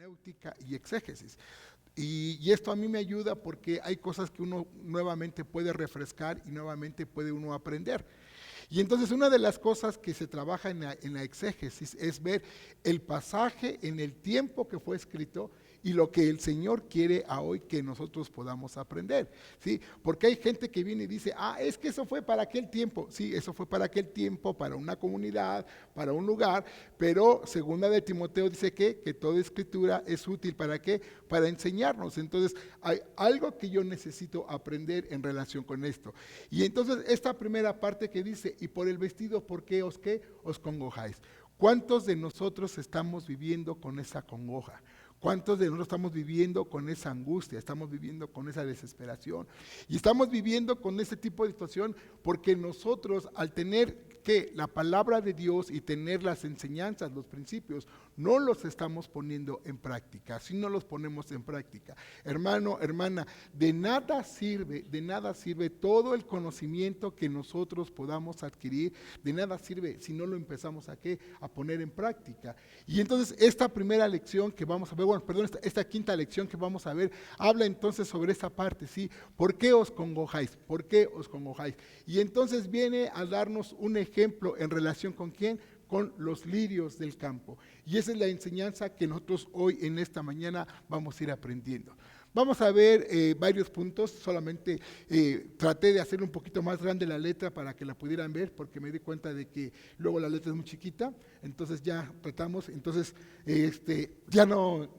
hermenéutica y exégesis. Y esto a mí me ayuda porque hay cosas que uno nuevamente puede refrescar y nuevamente puede uno aprender. Y entonces una de las cosas que se trabaja en la exégesis es ver el pasaje en el tiempo que fue escrito y lo que el Señor quiere a hoy que nosotros podamos aprender, ¿sí? Porque hay gente que viene y dice, es que eso fue para aquel tiempo. Sí, eso fue para aquel tiempo, para una comunidad, para un lugar, pero segunda de Timoteo dice que toda escritura es útil, ¿para qué? Para enseñarnos. Entonces hay algo que yo necesito aprender en relación con esto. Y entonces esta primera parte que dice, y por el vestido, ¿por qué os congojáis? ¿Cuántos de nosotros estamos viviendo con esa congoja? ¿Cuántos de nosotros estamos viviendo con esa angustia? Estamos viviendo con esa desesperación. Y estamos viviendo con ese tipo de situación porque nosotros, al tener que la palabra de Dios y tener las enseñanzas, los principios, no los estamos poniendo en práctica. Si no los ponemos en práctica, hermano, hermana, de nada sirve todo el conocimiento que nosotros podamos adquirir, de nada sirve si no lo empezamos a poner en práctica. Y entonces esta primera lección que vamos a ver, esta quinta lección que vamos a ver, habla entonces sobre esta parte, ¿sí? ¿Por qué os congojáis? ¿Por qué os congojáis? Y entonces viene a darnos un ejemplo en relación con ¿quién? Con los lirios del campo. Y esa es la enseñanza que nosotros hoy en esta mañana vamos a ir aprendiendo. Vamos a ver varios puntos, solamente traté de hacer un poquito más grande la letra para que la pudieran ver, porque me di cuenta de que luego la letra es muy chiquita, entonces ya tratamos, entonces ya no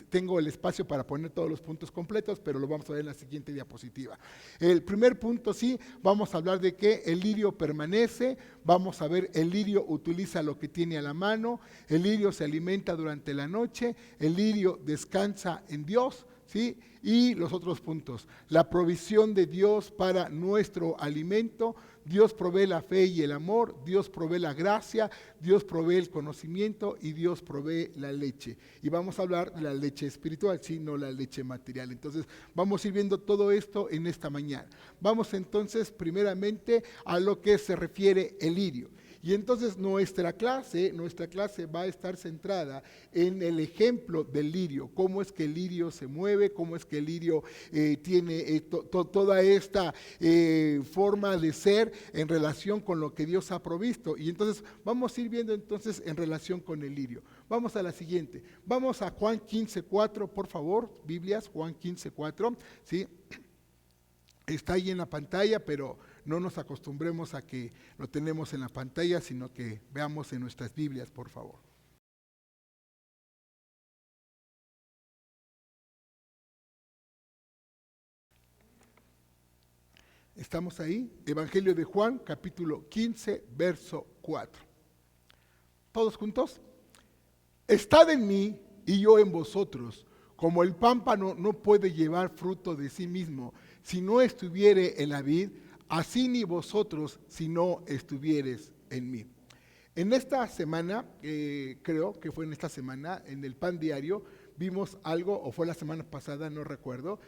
tengo el espacio para poner todos los puntos completos, pero lo vamos a ver en la siguiente diapositiva. El primer punto, sí, vamos a hablar de que el lirio permanece, vamos a ver el lirio utiliza lo que tiene a la mano, el lirio se alimenta durante la noche, el lirio descansa en Dios, ¿sí? Y los otros puntos, la provisión de Dios para nuestro alimento, Dios provee la fe y el amor, Dios provee la gracia, Dios provee el conocimiento y Dios provee la leche. Y vamos a hablar de la leche espiritual, sí, no la leche material. Entonces vamos a ir viendo todo esto en esta mañana. Vamos entonces primeramente a lo que se refiere el lirio. Y entonces nuestra clase va a estar centrada en el ejemplo del lirio, cómo es que el lirio se mueve, cómo es que el lirio tiene toda esta forma de ser en relación con lo que Dios ha provisto. Y entonces vamos a ir viendo entonces en relación con el lirio. Vamos a la siguiente, vamos a Juan 15:4, por favor, Biblias, Juan 15:4, ¿sí? Está ahí en la pantalla, pero no nos acostumbremos a que lo tenemos en la pantalla, sino que veamos en nuestras Biblias, por favor. Estamos ahí, Evangelio de Juan, capítulo 15, verso 4. ¿Todos juntos? Estad en mí y yo en vosotros, como el pámpano no puede llevar fruto de sí mismo, si no estuviere en la vid, así ni vosotros si no estuviereis en mí. En esta semana, creo que fue en esta semana, en el Pan Diario, vimos algo, o fue la semana pasada, no recuerdo,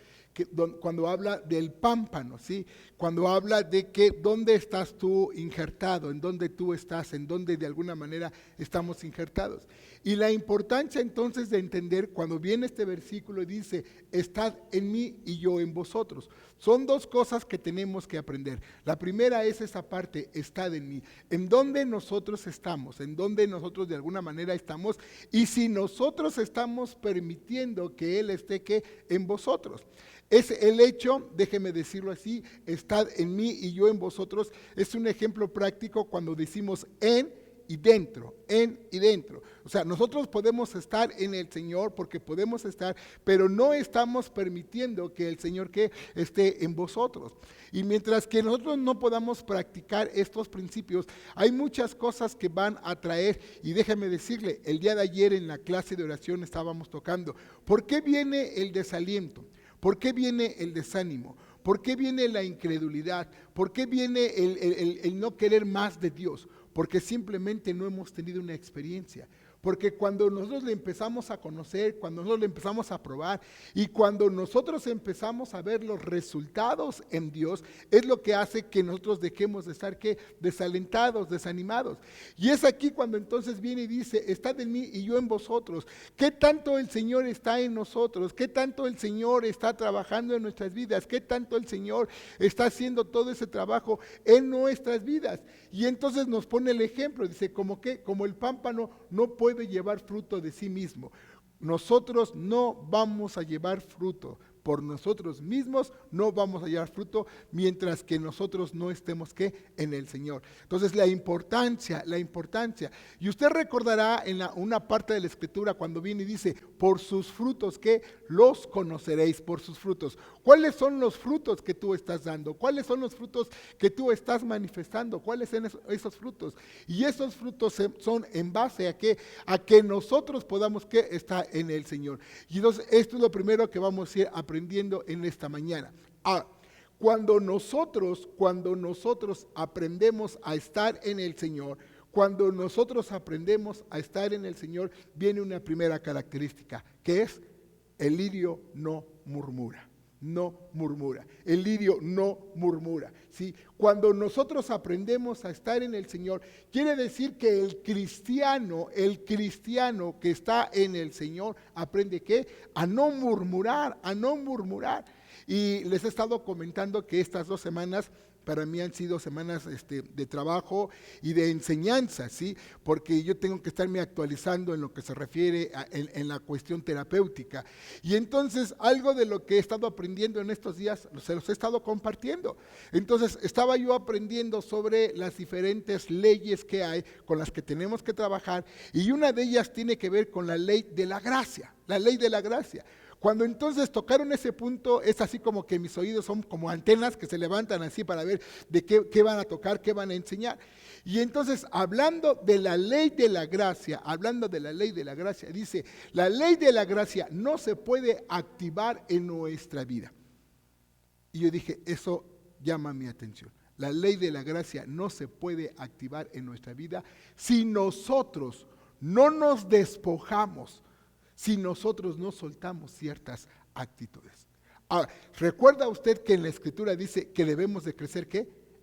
cuando habla del pámpano, ¿sí? Cuando habla de que dónde estás tú injertado, en dónde tú estás, en dónde de alguna manera estamos injertados. Y la importancia entonces de entender cuando viene este versículo y dice, estad en mí y yo en vosotros. Son dos cosas que tenemos que aprender. La primera es esa parte, estad en mí. En dónde nosotros estamos, en dónde nosotros de alguna manera estamos y si nosotros estamos permitiendo que Él esté en vosotros. Es el hecho, déjeme decirlo así, estad en mí y yo en vosotros, es un ejemplo práctico cuando decimos en y dentro, en y dentro. O sea, nosotros podemos estar en el Señor porque podemos estar, pero no estamos permitiendo que el Señor esté en vosotros. Y mientras que nosotros no podamos practicar estos principios, hay muchas cosas que van a traer. Y déjeme decirle, el día de ayer en la clase de oración estábamos tocando, ¿por qué viene el desaliento? ¿Por qué viene el desánimo? ¿Por qué viene la incredulidad? ¿Por qué viene el no querer más de Dios? Porque simplemente no hemos tenido una experiencia. Porque cuando nosotros le empezamos a conocer, cuando nosotros le empezamos a probar y cuando nosotros empezamos a ver los resultados en Dios, es lo que hace que nosotros dejemos de estar ¿qué? Desalentados, desanimados. Y es aquí cuando entonces viene y dice, estad en mí y yo en vosotros. ¿Qué tanto el Señor está en nosotros? ¿Qué tanto el Señor está trabajando en nuestras vidas? ¿Qué tanto el Señor está haciendo todo ese trabajo en nuestras vidas? Y entonces nos pone el ejemplo, dice, como el pámpano no puede llevar fruto de sí mismo. Nosotros no vamos a llevar fruto. Por nosotros mismos no vamos a llevar fruto mientras que nosotros no estemos en el Señor. Entonces la importancia. Y usted recordará en una parte de la Escritura cuando viene y dice, por sus frutos los conoceréis, por sus frutos. ¿Cuáles son los frutos que tú estás dando? ¿Cuáles son los frutos que tú estás manifestando? ¿Cuáles son esos frutos? Y esos frutos son en base a que nosotros podamos estar en el Señor. Y entonces esto es lo primero que vamos a ir aprendiendo en esta mañana. Cuando nosotros aprendemos a estar en el Señor, cuando nosotros aprendemos a estar en el Señor, viene una primera característica, que es el lirio no murmura. No murmura. El lirio no murmura. ¿Sí? Cuando nosotros aprendemos a estar en el Señor, quiere decir que el cristiano que está en el Señor, aprende a no murmurar, a no murmurar. Y les he estado comentando que estas 2 semanas para mí han sido semanas de trabajo y de enseñanza, ¿sí? Porque yo tengo que estarme actualizando en lo que se refiere en la cuestión terapéutica. Y entonces algo de lo que he estado aprendiendo en estos días, se los he estado compartiendo. Entonces estaba yo aprendiendo sobre las diferentes leyes que hay con las que tenemos que trabajar, y una de ellas tiene que ver con la ley de la gracia, la ley de la gracia. Cuando entonces tocaron ese punto, es así como que mis oídos son como antenas que se levantan así para ver de qué van a tocar, qué van a enseñar. Y entonces, hablando de la ley de la gracia, dice, la ley de la gracia no se puede activar en nuestra vida. Y yo dije, eso llama mi atención. La ley de la gracia no se puede activar en nuestra vida si nosotros no nos despojamos, si nosotros no soltamos ciertas actitudes. Ahora, ¿recuerda usted que en la Escritura dice que debemos de crecer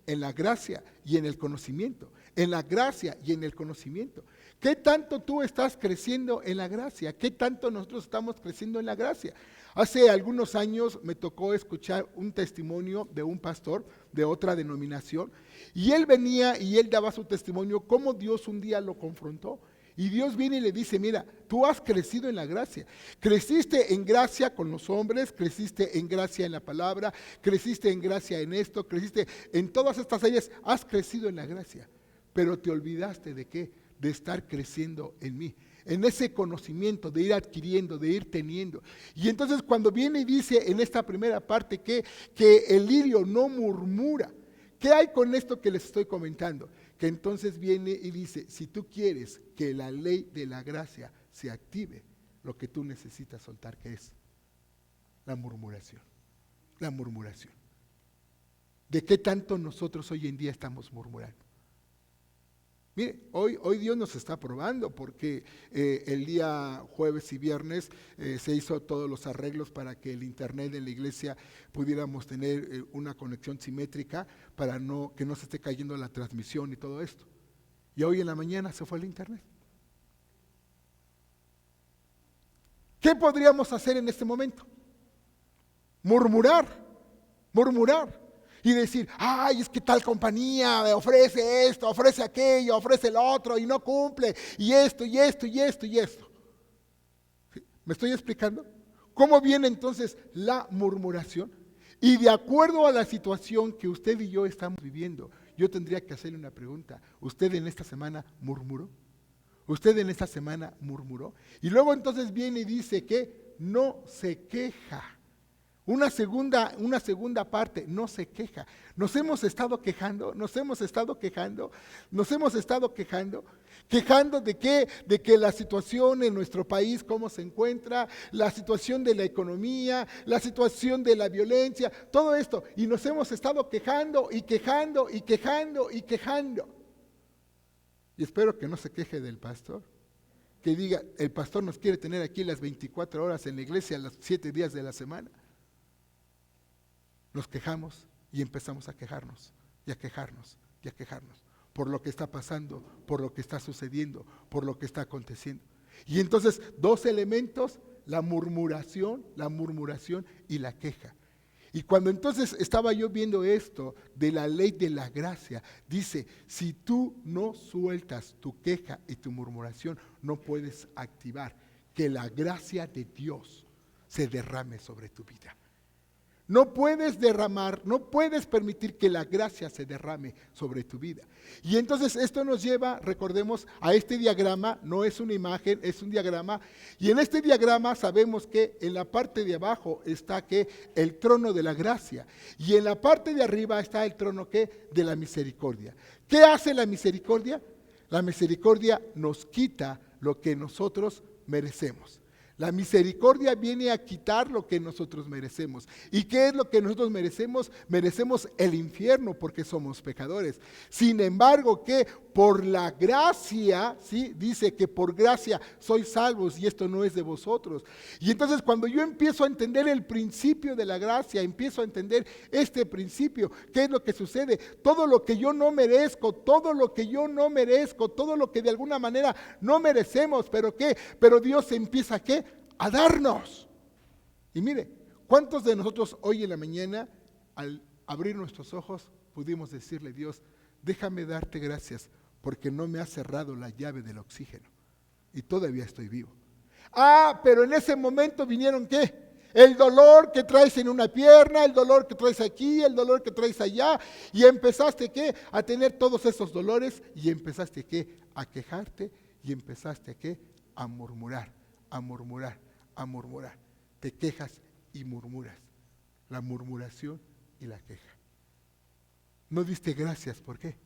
en la gracia y en el conocimiento? En la gracia y en el conocimiento. ¿Qué tanto tú estás creciendo en la gracia? ¿Qué tanto nosotros estamos creciendo en la gracia? Hace algunos años me tocó escuchar un testimonio de un pastor de otra denominación, y él venía y él daba su testimonio cómo Dios un día lo confrontó. Y Dios viene y le dice, mira, tú has crecido en la gracia. Creciste en gracia con los hombres, creciste en gracia en la palabra, creciste en gracia en esto, creciste en todas estas áreas, has crecido en la gracia. Pero te olvidaste de ¿qué? De estar creciendo en mí, en ese conocimiento, de ir adquiriendo, de ir teniendo. Y entonces cuando viene y dice en esta primera parte que el lirio no murmura, ¿qué hay con esto que les estoy comentando? Que entonces viene y dice, si tú quieres que la ley de la gracia se active, lo que tú necesitas soltar, ¿qué es? La murmuración. La murmuración. ¿De qué tanto nosotros hoy en día estamos murmurando? Mire, hoy Dios nos está probando porque el día jueves y viernes se hizo todos los arreglos para que el internet de la iglesia pudiéramos tener una conexión simétrica para que no se esté cayendo la transmisión y todo esto. Y hoy en la mañana se fue el internet. ¿Qué podríamos hacer en este momento? Murmurar. Y decir, ay, es que tal compañía me ofrece esto, ofrece aquello, ofrece lo otro y no cumple, y esto. ¿Me estoy explicando? ¿Cómo viene entonces la murmuración? Y de acuerdo a la situación que usted y yo estamos viviendo, yo tendría que hacerle una pregunta. ¿Usted en esta semana murmuró? ¿Usted en esta semana murmuró? Y luego entonces viene y dice que no se queja. Una segunda parte, no se queja. Nos hemos estado quejando de que la situación en nuestro país, cómo se encuentra, la situación de la economía, la situación de la violencia, todo esto. Y nos hemos estado quejando. Y espero que no se queje del pastor. que diga, el pastor nos quiere tener aquí las 24 horas en la iglesia, los 7 días de la semana. Nos quejamos y empezamos a quejarnos, y a quejarnos, y a quejarnos, por lo que está pasando, por lo que está sucediendo, por lo que está aconteciendo. Y entonces, 2 elementos, la murmuración y la queja. Y cuando entonces estaba yo viendo esto de la ley de la gracia, dice, si tú no sueltas tu queja y tu murmuración, no puedes activar que la gracia de Dios se derrame sobre tu vida. No puedes derramar, no puedes permitir que la gracia se derrame sobre tu vida. Y entonces esto nos lleva, recordemos, a este diagrama. No es una imagen, es un diagrama. Y en este diagrama sabemos que en la parte de abajo está que el trono de la gracia. Y en la parte de arriba está el trono ¿qué? De la misericordia. ¿Qué hace la misericordia? La misericordia nos quita lo que nosotros merecemos. La misericordia viene a quitar lo que nosotros merecemos. ¿Y qué es lo que nosotros merecemos? Merecemos el infierno porque somos pecadores. Sin embargo, que por la gracia, ¿sí? Dice que por gracia sois salvos y esto no es de vosotros. Y entonces cuando yo empiezo a entender el principio de la gracia, empiezo a entender este principio, ¿qué es lo que sucede? Todo lo que yo no merezco, todo lo que yo no merezco, todo lo que de alguna manera no merecemos, ¿pero qué? Pero Dios empieza ¿qué? A darnos. Y mire, ¿cuántos de nosotros hoy en la mañana, al abrir nuestros ojos, pudimos decirle, Dios, déjame darte gracias porque no me has cerrado la llave del oxígeno y todavía estoy vivo? Ah, pero en ese momento vinieron ¿qué? El dolor que traes en una pierna, el dolor que traes aquí, el dolor que traes allá, y empezaste ¿qué? A tener todos esos dolores y empezaste ¿qué? A quejarte y empezaste ¿qué? A murmurar, a murmurar, a murmurar. Te quejas y murmuras. La murmuración y la queja. No diste gracias, ¿por qué?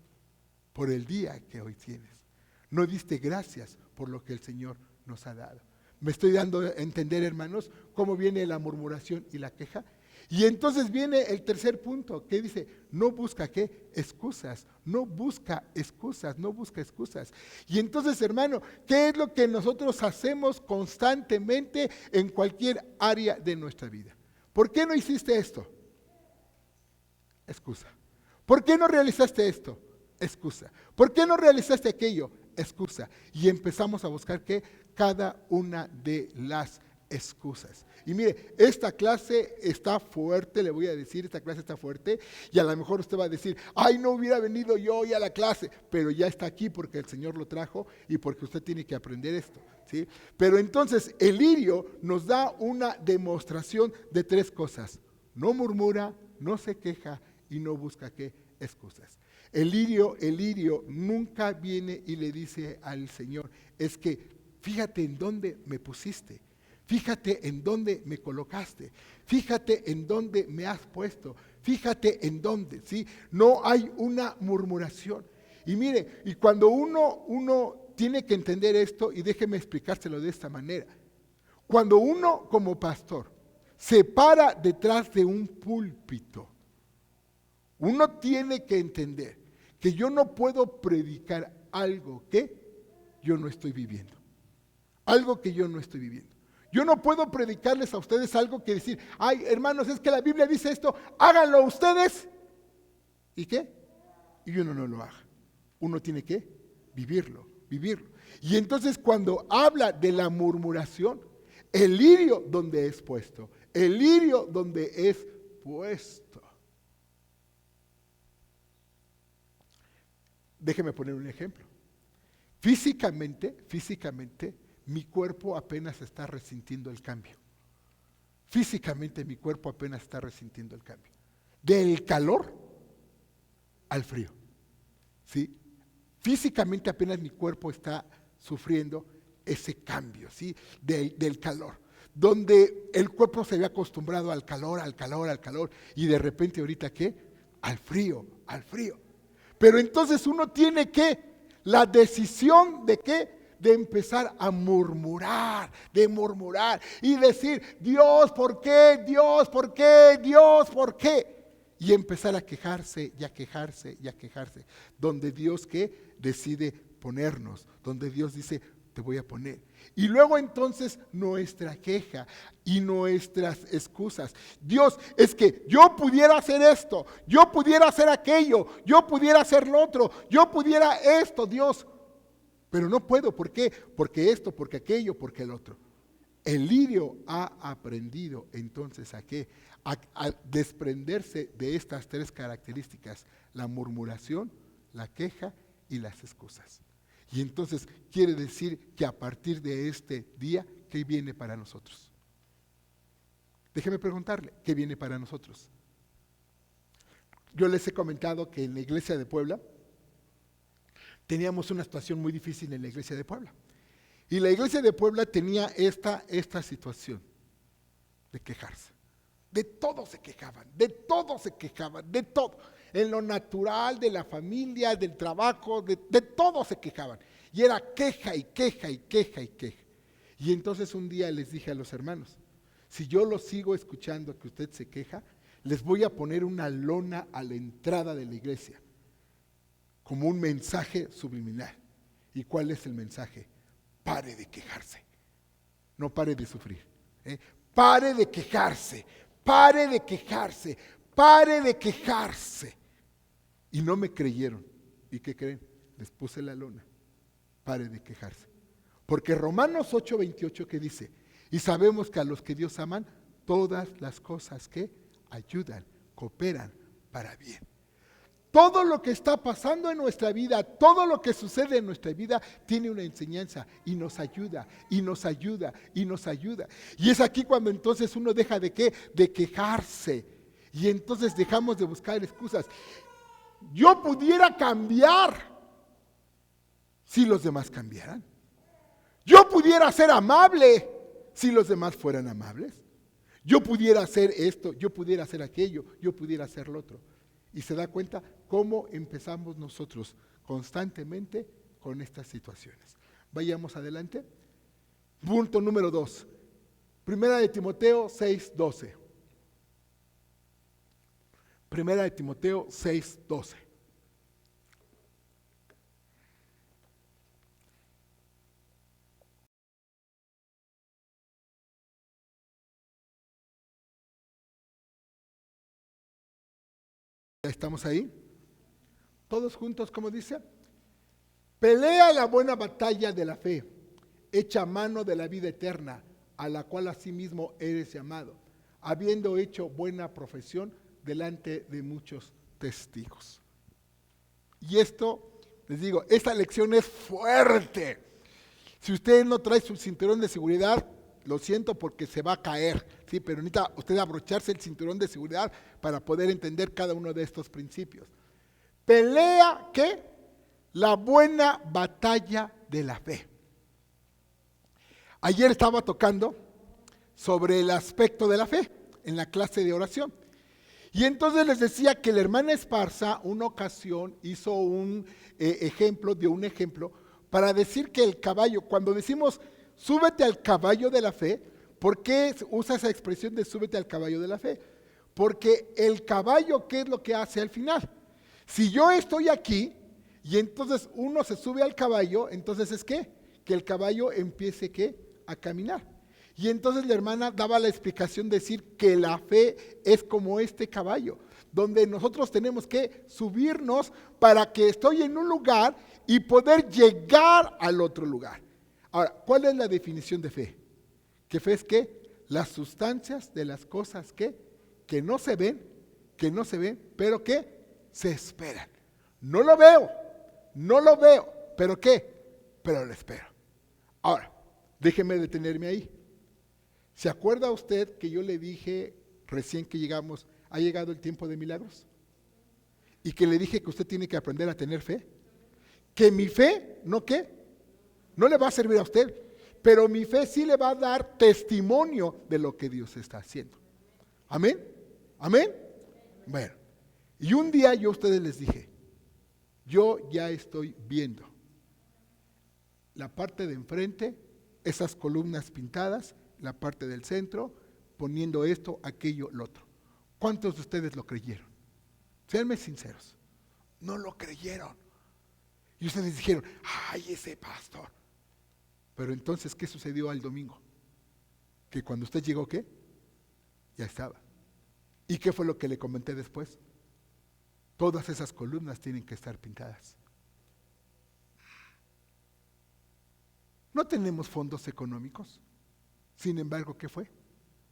Por el día que hoy tienes. No diste gracias por lo que el Señor nos ha dado. ¿Me estoy dando a entender, hermanos, cómo viene la murmuración y la queja? Y entonces viene el tercer punto, que dice, no busca ¿qué? Excusas, no busca excusas, no busca excusas. Y entonces, hermano, ¿qué es lo que nosotros hacemos constantemente en cualquier área de nuestra vida? ¿Por qué no hiciste esto? Excusa. ¿Por qué no realizaste esto? Excusa. ¿Por qué no realizaste aquello? Excusa. Y empezamos a buscar ¿qué? Cada una de las excusas. Y mire, esta clase está fuerte, le voy a decir, esta clase está fuerte, y a lo mejor usted va a decir, ay, no hubiera venido yo hoy a la clase, pero ya está aquí porque el Señor lo trajo y porque usted tiene que aprender esto, ¿sí? Pero entonces el lirio nos da una demostración de 3 cosas: no murmura, no se queja y no busca ¿qué? Excusas. El lirio nunca viene y le dice al Señor, es que fíjate en dónde me pusiste. Fíjate en dónde me colocaste, fíjate en dónde me has puesto, fíjate en dónde, ¿sí? No hay una murmuración. Y mire, y cuando uno tiene que entender esto, y déjeme explicárselo de esta manera, cuando uno como pastor se para detrás de un púlpito, uno tiene que entender que yo no puedo predicar algo que yo no estoy viviendo, algo que yo no estoy viviendo. Yo no puedo predicarles a ustedes algo que decir, ay, hermanos, es que la Biblia dice esto, háganlo ustedes. ¿Y qué? Y uno no lo haga. Uno tiene que vivirlo. Y entonces cuando habla de la murmuración, el lirio donde es puesto, el lirio donde es puesto. Déjeme poner un ejemplo. Físicamente, mi cuerpo apenas está resintiendo el cambio. Físicamente mi cuerpo apenas está resintiendo el cambio. Del calor al frío. ¿Sí? Físicamente apenas mi cuerpo está sufriendo ese cambio, ¿sí? Del calor. Donde el cuerpo se había acostumbrado al calor, y de repente ahorita ¿qué? Al frío. Pero entonces uno tiene la decisión de ¿qué? De empezar a murmurar, y decir, Dios, ¿por qué? Dios, ¿por qué? Dios, ¿por qué? Y empezar a quejarse, donde Dios ¿qué? Decide ponernos, donde Dios dice, te voy a poner. Y luego entonces nuestra queja y nuestras excusas. Dios, es que yo pudiera hacer esto, yo pudiera hacer aquello, yo pudiera hacer lo otro, yo pudiera esto, Dios. Pero no puedo, ¿por qué? Porque esto, porque aquello, porque el otro. El lirio ha aprendido entonces a qué? A desprenderse de estas tres características: la murmuración, la queja y las excusas. Y entonces quiere decir que a partir de este día, ¿qué viene para nosotros? Déjeme preguntarle, ¿qué viene para nosotros? Yo les he comentado que en la iglesia de Puebla teníamos una situación muy difícil en la iglesia de Puebla. Y la iglesia de Puebla tenía esta situación de quejarse. De todo se quejaban, de todo se quejaban, de todo. En lo natural, de la familia, del trabajo, de todo se quejaban. Y era queja y queja y queja y queja. Y entonces un día les dije a los hermanos, si yo lo sigo escuchando que usted se queja, les voy a poner una lona a la entrada de la iglesia, como un mensaje subliminal. ¿Y cuál es el mensaje? Pare de quejarse, no pare de sufrir. Pare de quejarse, pare de quejarse, pare de quejarse. Y no me creyeron. ¿Y qué creen? Les puse la lona. Pare de quejarse. Porque Romanos 8:28 que dice, y sabemos que a los que Dios aman, todas las cosas que ayudan, cooperan para bien. Todo lo que está pasando en nuestra vida, todo lo que sucede en nuestra vida tiene una enseñanza y nos ayuda, y nos ayuda, y nos ayuda. Y es aquí cuando entonces uno deja de ¿qué? De quejarse. Y entonces dejamos de buscar excusas. Yo pudiera cambiar si los demás cambiaran. Yo pudiera ser amable si los demás fueran amables. Yo pudiera hacer esto, yo pudiera hacer aquello, yo pudiera hacer lo otro. Y se da cuenta cómo empezamos nosotros constantemente con estas situaciones. Vayamos adelante. Punto número 2. Primera de Timoteo 6:12. Primera de Timoteo 6:12. ¿Ya estamos ahí? Todos juntos, ¿cómo dice? Pelea la buena batalla de la fe, echa mano de la vida eterna, a la cual asimismo eres llamado, habiendo hecho buena profesión delante de muchos testigos. Y esto, les digo, esta lección es fuerte. Si usted no trae su cinturón de seguridad, lo siento porque se va a caer, ¿sí? Pero necesita usted abrocharse el cinturón de seguridad para poder entender cada uno de estos principios. Pelea, ¿qué? La buena batalla de la fe. Ayer estaba tocando sobre el aspecto de la fe en la clase de oración. Y entonces les decía que la hermana Esparza una ocasión hizo un ejemplo para decir que el caballo, cuando decimos súbete al caballo de la fe, ¿por qué usa esa expresión de súbete al caballo de la fe? Porque el caballo, ¿qué es lo que hace al final? Si yo estoy aquí y entonces uno se sube al caballo, entonces es ¿qué? Que el caballo empiece ¿qué? A caminar. Y entonces la hermana daba la explicación de decir que la fe es como este caballo, donde nosotros tenemos que subirnos para que estoy en un lugar y poder llegar al otro lugar. Ahora, ¿cuál es la definición de fe? ¿Que fe es qué? Las sustancias de las cosas que no se ven, pero que se esperan. No lo veo, pero ¿qué? Pero lo espero. Ahora, déjeme detenerme ahí. ¿Se acuerda usted que yo le dije recién que llegamos, ha llegado el tiempo de milagros? Y que le dije que usted tiene que aprender a tener fe. Que mi fe, ¿no qué? No le va a servir a usted, pero mi fe sí le va a dar testimonio de lo que Dios está haciendo. ¿Amén? ¿Amén? Bueno, y un día yo a ustedes les dije, yo ya estoy viendo la parte de enfrente, esas columnas pintadas, la parte del centro, poniendo esto, aquello, lo otro. ¿Cuántos de ustedes lo creyeron? Séanme sinceros, no lo creyeron. Y ustedes dijeron, ay, ese pastor. Pero entonces, ¿qué sucedió al domingo? Que cuando usted llegó, ¿qué? Ya estaba. ¿Y qué fue lo que le comenté después? Todas esas columnas tienen que estar pintadas. No tenemos fondos económicos. Sin embargo, ¿qué fue?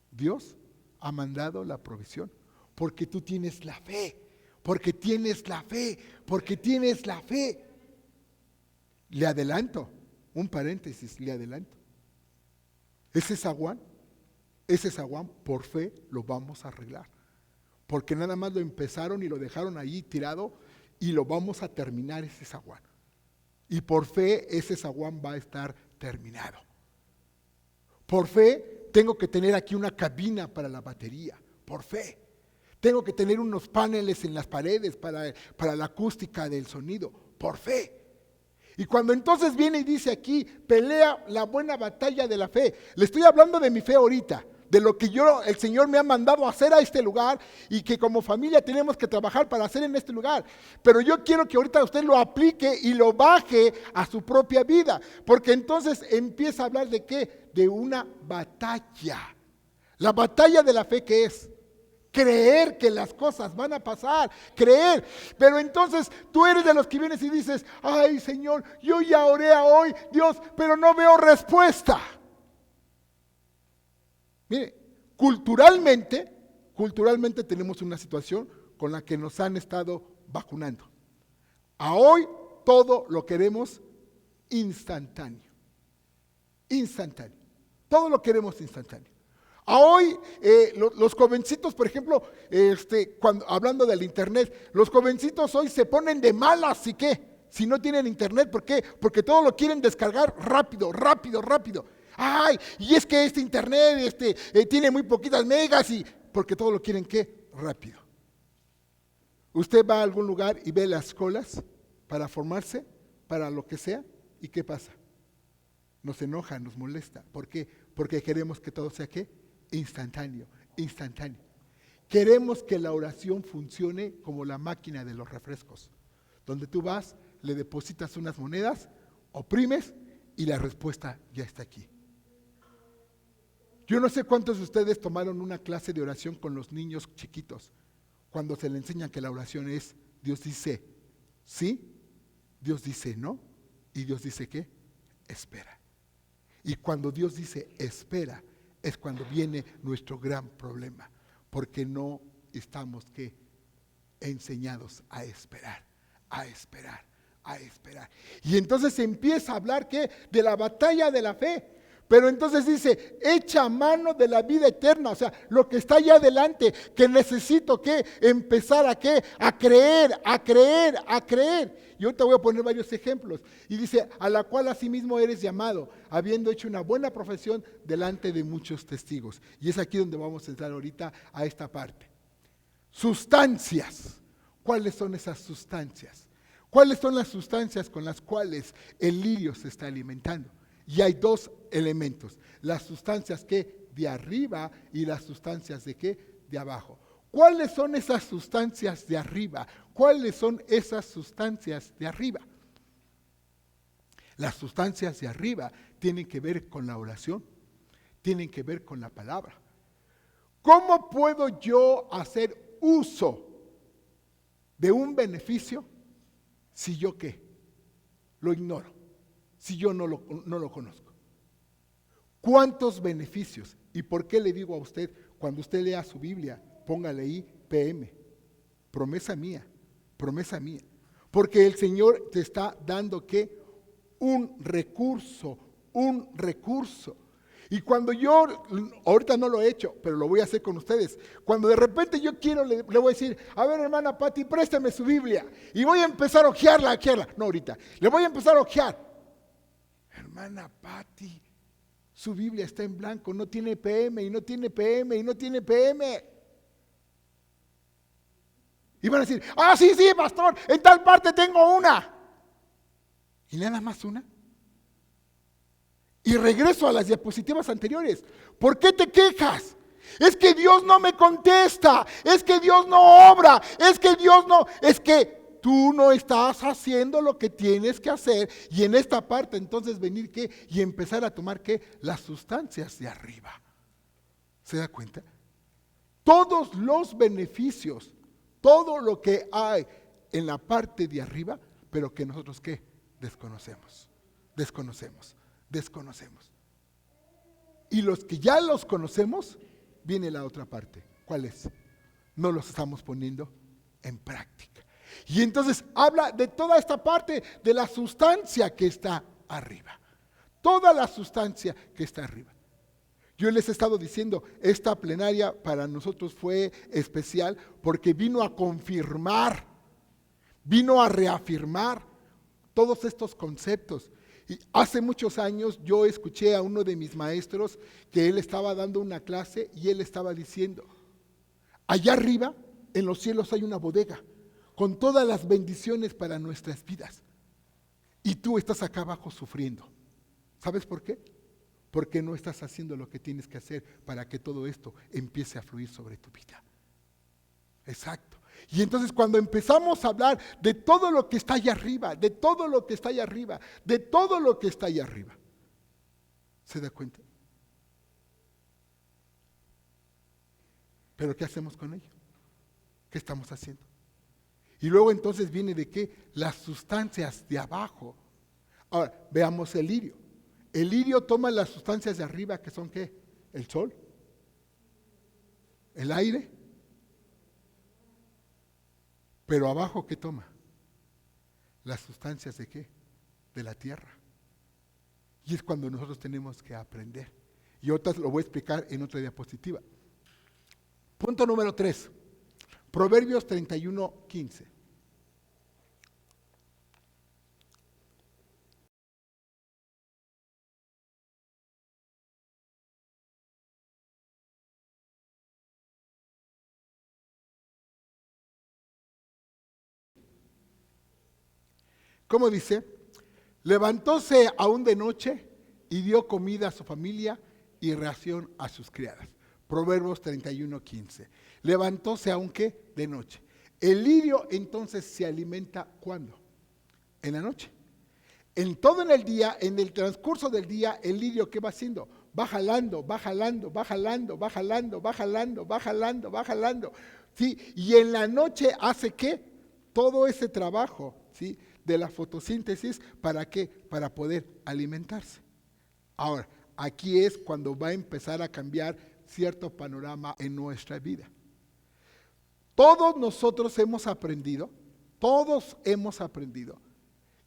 Dios ha mandado la provisión. Porque tú tienes la fe. Porque tienes la fe. Porque tienes la fe. Le adelanto, un paréntesis, le adelanto. Ese zaguán, por fe lo vamos a arreglar. Porque nada más lo empezaron y lo dejaron ahí tirado y lo vamos a terminar ese zaguán. Y por fe ese zaguán va a estar terminado. Por fe tengo que tener aquí una cabina para la batería, por fe. Tengo que tener unos paneles en las paredes para la acústica del sonido, por fe. Y cuando entonces viene y dice aquí, pelea la buena batalla de la fe. Le estoy hablando de mi fe ahorita, de lo que el Señor me ha mandado a hacer a este lugar y que como familia tenemos que trabajar para hacer en este lugar. Pero yo quiero que ahorita usted lo aplique y lo baje a su propia vida, porque entonces empieza a hablar de ¿qué? De una batalla. La batalla de la fe, ¿qué es? Creer que las cosas van a pasar, creer. Pero entonces tú eres de los que vienes y dices, ay Señor, yo ya oré a hoy, Dios, pero no veo respuesta. Mire, culturalmente tenemos una situación con la que nos han estado vacunando. A hoy todo lo queremos instantáneo. Instantáneo. Todo lo queremos instantáneo. A hoy los jovencitos, por ejemplo, hablando del internet, los jovencitos hoy se ponen de malas, ¿y qué? Si no tienen internet, ¿por qué? Porque todo lo quieren descargar rápido. Ay, y es que este internet tiene muy poquitas megas y porque todo lo quieren ¿qué? Rápido. Usted va a algún lugar y ve las colas para formarse, para lo que sea, ¿y qué pasa? Nos enoja, nos molesta. ¿Por qué? Porque queremos que todo sea ¿qué? Instantáneo. Queremos que la oración funcione como la máquina de los refrescos, donde tú vas, le depositas unas monedas, oprimes y la respuesta ya está aquí. Yo no sé cuántos de ustedes tomaron una clase de oración con los niños chiquitos, cuando se le enseña que la oración es, Dios dice sí, Dios dice no, y Dios dice ¿qué? Espera. Y cuando Dios dice espera, es cuando viene nuestro gran problema, porque no estamos ¿qué? Enseñados a esperar. Y entonces se empieza a hablar ¿qué? De la batalla de la fe. Pero entonces dice, echa mano de la vida eterna, o sea, lo que está allá adelante, que necesito ¿qué? Empezar a ¿qué? A creer. Y ahorita voy a poner varios ejemplos. Y dice, a la cual asimismo eres llamado, habiendo hecho una buena profesión delante de muchos testigos. Y es aquí donde vamos a entrar ahorita a esta parte. Sustancias. ¿Cuáles son esas sustancias? ¿Cuáles son las sustancias con las cuales el lirio se está alimentando? Y hay dos elementos, las sustancias que de arriba y las sustancias de qué, de abajo. ¿Cuáles son esas sustancias de arriba? ¿Cuáles son esas sustancias de arriba? Las sustancias de arriba tienen que ver con la oración, tienen que ver con la palabra. ¿Cómo puedo yo hacer uso de un beneficio si yo qué? Lo ignoro. Si yo no lo conozco. ¿Cuántos beneficios? ¿Y por qué le digo a usted, cuando usted lea su Biblia, póngale ahí PM, promesa mía. Porque el Señor te está dando ¿qué? Un recurso. Y cuando yo, ahorita no lo he hecho, pero lo voy a hacer con ustedes. Cuando de repente yo quiero, le voy a decir, a ver hermana Pati, préstame su Biblia. Y voy a empezar a ojearla. No ahorita, le voy a empezar a ojear. Hermana Pati, su Biblia está en blanco, no tiene PM. Y van a decir, sí, pastor, en tal parte tengo una. ¿Y nada más una? Y regreso a las diapositivas anteriores. ¿Por qué te quejas? Es que Dios no me contesta, es que Dios no obra, es que tú no estás haciendo lo que tienes que hacer. Y en esta parte entonces venir ¿qué? Y empezar a tomar ¿qué? Las sustancias de arriba. ¿Se da cuenta? Todos los beneficios, todo lo que hay en la parte de arriba, pero que nosotros ¿qué? Desconocemos. Y los que ya los conocemos, viene la otra parte. ¿Cuál es? No los estamos poniendo en práctica. Y entonces habla de toda esta parte de la sustancia que está arriba. Toda la sustancia que está arriba. Yo les he estado diciendo, esta plenaria para nosotros fue especial porque vino a confirmar, vino a reafirmar todos estos conceptos. Y hace muchos años yo escuché a uno de mis maestros que él estaba dando una clase y él estaba diciendo, allá arriba en los cielos hay una bodega con todas las bendiciones para nuestras vidas. Y tú estás acá abajo sufriendo. ¿Sabes por qué? Porque no estás haciendo lo que tienes que hacer para que todo esto empiece a fluir sobre tu vida. Exacto. Y entonces cuando empezamos a hablar de todo lo que está allá arriba, de todo lo que está allá arriba, de todo lo que está allá arriba, ¿se da cuenta? ¿Pero qué hacemos con ello? ¿Qué estamos haciendo? Y luego entonces viene de qué? Las sustancias de abajo. Ahora, veamos el lirio. El lirio toma las sustancias de arriba, que son ¿qué? El sol, el aire. Pero abajo, ¿qué toma? Las sustancias de qué? De la tierra. Y es cuando nosotros tenemos que aprender. Y otras lo voy a explicar en otra diapositiva. Punto número 3. Proverbios 31:15. ¿Cómo dice? Levantóse aún de noche y dio comida a su familia y ración a sus criadas. Proverbios 31:15. Levantóse aún ¿qué? De noche. El lirio entonces se alimenta ¿cuándo? En la noche. En todo en el día, en el transcurso del día, el lirio ¿qué va haciendo? Va jalando, va jalando, va jalando, va jalando, va jalando, va jalando, va jalando. ¿Sí? Y en la noche hace ¿qué? Todo ese trabajo, ¿sí? De la fotosíntesis, ¿para qué? Para poder alimentarse. Ahora, aquí es cuando va a empezar a cambiar cierto panorama en nuestra vida. Todos nosotros hemos aprendido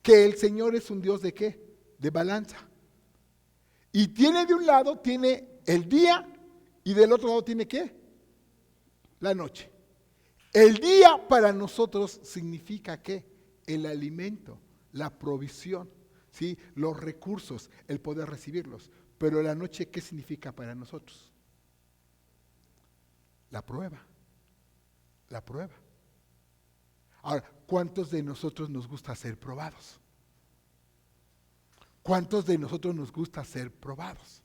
que el Señor es un Dios ¿de qué? De balanza. Y tiene de un lado, tiene el día y del otro lado tiene ¿qué? La noche. El día para nosotros significa ¿qué? El alimento, la provisión, ¿sí? Los recursos, el poder recibirlos. Pero la noche, ¿qué significa para nosotros? La prueba. La prueba. Ahora, ¿cuántos de nosotros nos gusta ser probados? ¿Cuántos de nosotros nos gusta ser probados?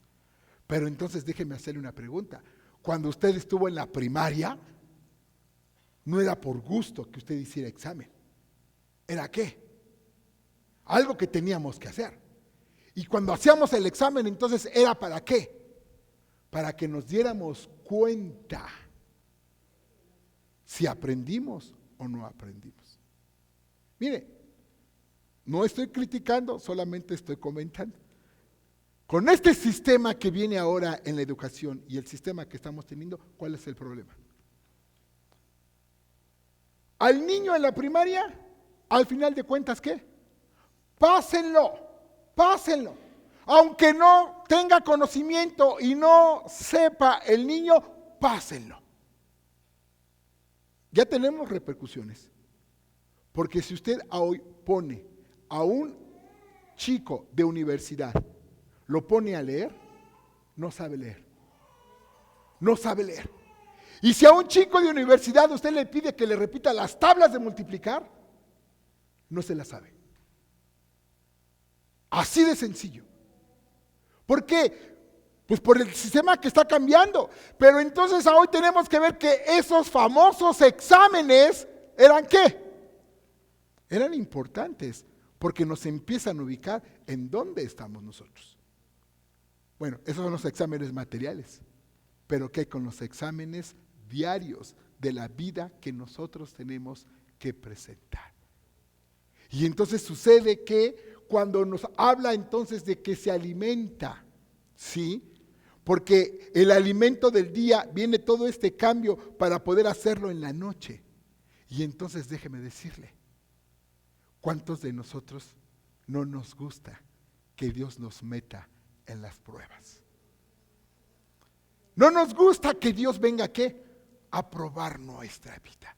Pero entonces déjeme hacerle una pregunta. Cuando usted estuvo en la primaria, no era por gusto que usted hiciera examen. ¿Era qué? Algo que teníamos que hacer. Y cuando hacíamos el examen, entonces, ¿era para qué? Para que nos diéramos cuenta si aprendimos o no aprendimos. Mire, no estoy criticando, solamente estoy comentando. Con este sistema que viene ahora en la educación y el sistema que estamos teniendo, ¿cuál es el problema? Al niño en la primaria, al final de cuentas, ¿qué? Pásenlo. Aunque no tenga conocimiento y no sepa el niño, pásenlo. Ya tenemos repercusiones. Porque si usted hoy pone a un chico de universidad, lo pone a leer, no sabe leer. No sabe leer. Y si a un chico de universidad usted le pide que le repita las tablas de multiplicar, no se las sabe. Así de sencillo. ¿Por qué? Pues por el sistema que está cambiando. Pero entonces hoy tenemos que ver que esos famosos exámenes eran ¿qué? Eran importantes porque nos empiezan a ubicar en dónde estamos nosotros. Bueno, esos son los exámenes materiales, pero ¿qué hay con los exámenes diarios de la vida que nosotros tenemos que presentar? Y entonces sucede que cuando nos habla entonces de que se alimenta, ¿sí? Porque el alimento del día viene todo este cambio para poder hacerlo en la noche. Y entonces déjeme decirle, ¿cuántos de nosotros no nos gusta que Dios nos meta en las pruebas? No nos gusta que Dios venga ¿a qué? A probar nuestra vida.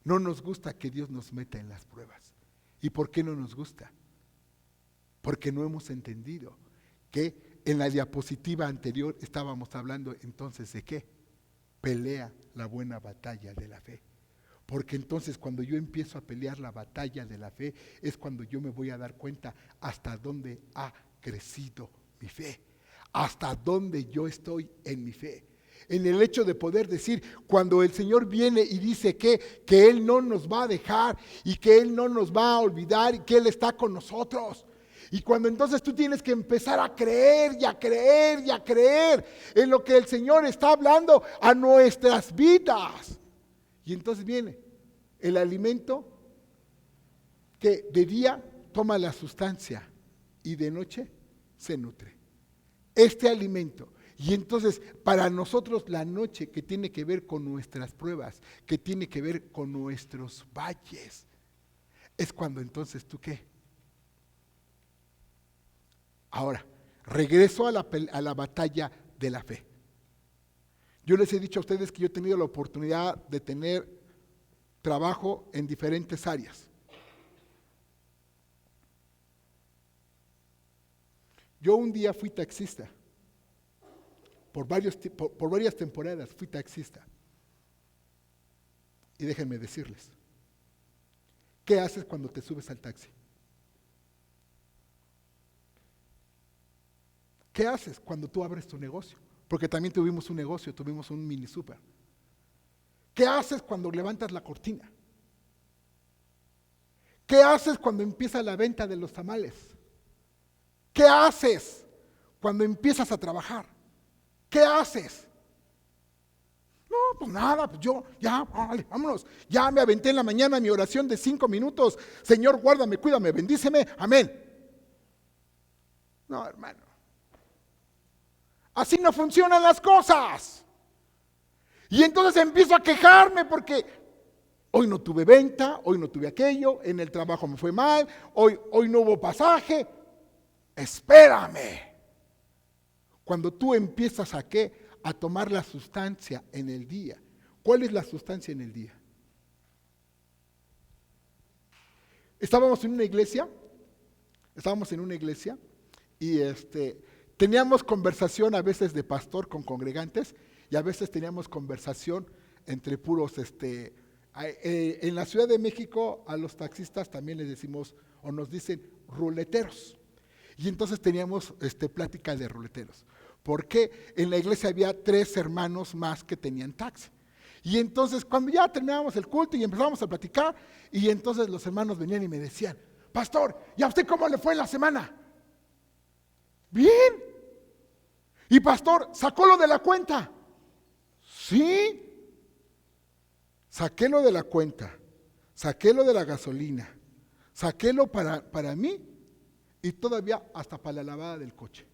No nos gusta que Dios nos meta en las pruebas. ¿Y por qué no nos gusta? Porque no hemos entendido que en la diapositiva anterior estábamos hablando entonces de qué? Pelea la buena batalla de la fe. Porque entonces cuando yo empiezo a pelear la batalla de la fe es cuando yo me voy a dar cuenta hasta dónde ha crecido mi fe, hasta dónde yo estoy en mi fe. En el hecho de poder decir, cuando el Señor viene y dice que Él no nos va a dejar y que Él no nos va a olvidar y que Él está con nosotros. Y cuando entonces tú tienes que empezar a creer y a creer y a creer en lo que el Señor está hablando a nuestras vidas. Y entonces viene el alimento que de día toma la sustancia y de noche se nutre. Este alimento. Y entonces para nosotros la noche que tiene que ver con nuestras pruebas, que tiene que ver con nuestros valles, es cuando entonces tú ¿qué? Ahora, regreso a la batalla de la fe. Yo les he dicho a ustedes que yo he tenido la oportunidad de tener trabajo en diferentes áreas. Yo un día fui taxista. Por varias temporadas fui taxista. Y déjenme decirles, ¿qué haces cuando te subes al taxi? ¿Qué haces cuando tú abres tu negocio? Porque también tuvimos un negocio, tuvimos un mini super. ¿Qué haces cuando levantas la cortina? ¿Qué haces cuando empieza la venta de los tamales? ¿Qué haces cuando empiezas a trabajar? ¿Qué haces? No, pues nada, pues yo, ya, vale, vámonos. Ya me aventé en la mañana mi oración de 5 minutos. Señor, guárdame, cuídame, bendíceme, amén. No, hermano. Así no funcionan las cosas. Y entonces empiezo a quejarme porque hoy no tuve venta, hoy no tuve aquello, en el trabajo me fue mal, hoy no hubo pasaje. Espérame. Cuando tú empiezas ¿a qué? A tomar la sustancia en el día. ¿Cuál es la sustancia en el día? Estábamos en una iglesia y teníamos conversación a veces de pastor con congregantes y a veces teníamos conversación entre puros, en la Ciudad de México a los taxistas también les decimos o nos dicen ruleteros. Y entonces teníamos plática de ruleteros. Porque en la iglesia había 3 hermanos más que tenían taxi. Y entonces cuando ya terminábamos el culto y empezábamos a platicar, y entonces los hermanos venían y me decían, pastor, ¿y a usted cómo le fue en la semana? Bien. Y pastor, ¿sacó lo de la cuenta? Sí. Saqué lo de la cuenta, saqué lo de la gasolina, saqué lo para mí y todavía hasta para la lavada del coche.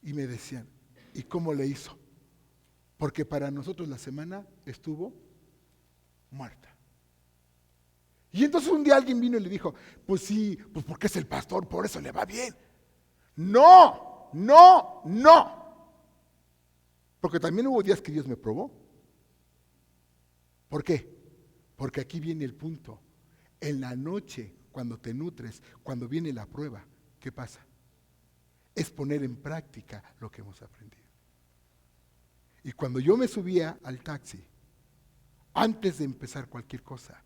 Y me decían, ¿y cómo le hizo? Porque para nosotros la semana estuvo muerta. Y entonces un día alguien vino y le dijo, pues sí, pues porque es el pastor, por eso le va bien. No, no, no. Porque también hubo días que Dios me probó. ¿Por qué? Porque aquí viene el punto. En la noche, cuando te nutres, cuando viene la prueba, ¿qué pasa? Es poner en práctica lo que hemos aprendido. Y cuando yo me subía al taxi, antes de empezar cualquier cosa,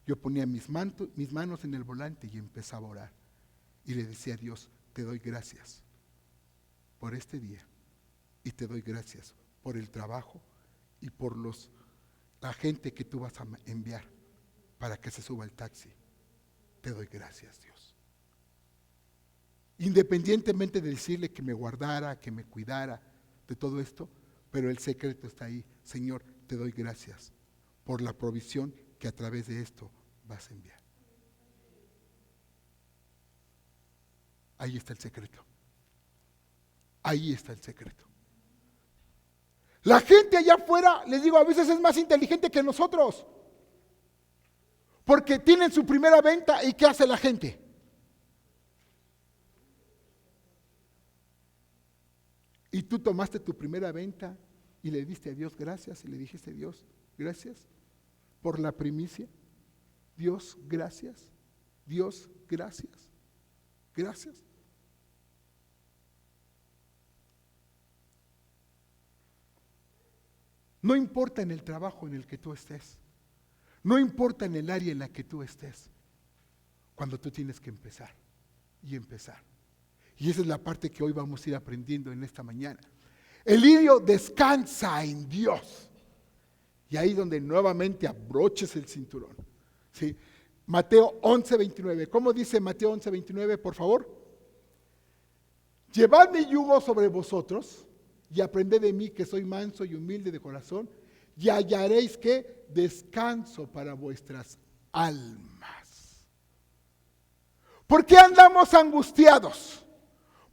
yo ponía mis manos en el volante y empezaba a orar. Y le decía a Dios, te doy gracias por este día. Y te doy gracias por el trabajo y por la gente que tú vas a enviar. para que se suba al taxi. Te doy gracias, Dios. Independientemente de decirle que me guardara, que me cuidara de todo esto, pero el secreto está ahí. Señor, te doy gracias por la provisión que a través de esto vas a enviar. Ahí está el secreto. Ahí está el secreto. La gente allá afuera, les digo, a veces es más inteligente que nosotros. Porque tienen su primera venta y ¿qué hace la gente? Y tú tomaste tu primera venta y le diste a Dios gracias y le dijiste: Dios, gracias por la primicia. Dios, gracias. Dios, gracias. Gracias. No importa en el trabajo en el que tú estés, no importa en el área en la que tú estés, cuando tú tienes que empezar y empezar. Y esa es la parte que hoy vamos a ir aprendiendo en esta mañana. El lirio descansa en Dios. Y ahí donde nuevamente abroches el cinturón. ¿Sí? Mateo 11:29. ¿Cómo dice Mateo 11:29, por favor? Llevad mi yugo sobre vosotros y aprended de mí, que soy manso y humilde de corazón, y hallaréis que descanso para vuestras almas. ¿Por qué andamos angustiados?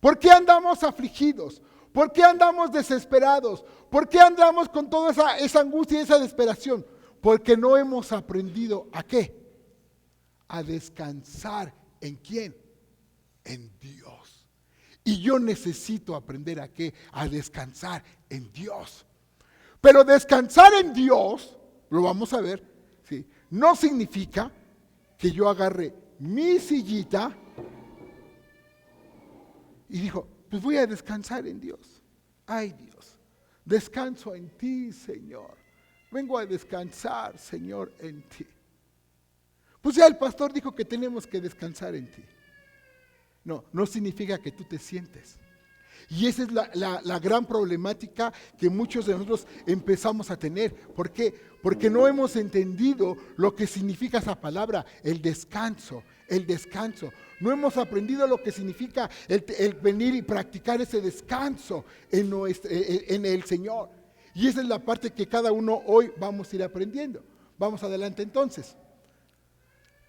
¿Por qué andamos afligidos? ¿Por qué andamos desesperados? ¿Por qué andamos con toda esa angustia y esa desesperación? Porque no hemos aprendido ¿a qué? A descansar. ¿En quién? En Dios. Y yo necesito aprender ¿a qué? A descansar en Dios. Pero descansar en Dios, lo vamos a ver, ¿sí? No significa que yo agarre mi sillita y dijo, pues voy a descansar en Dios. Ay, Dios, descanso en ti, Señor. Vengo a descansar, Señor, en ti. Pues ya el pastor dijo que tenemos que descansar en ti. No, no significa que tú te sientes. Y esa es la gran problemática que muchos de nosotros empezamos a tener. ¿Por qué? Porque no hemos entendido lo que significa esa palabra, el descanso, el descanso. No hemos aprendido lo que significa el venir y practicar ese descanso en el Señor. Y esa es la parte que cada uno hoy vamos a ir aprendiendo. Vamos adelante entonces.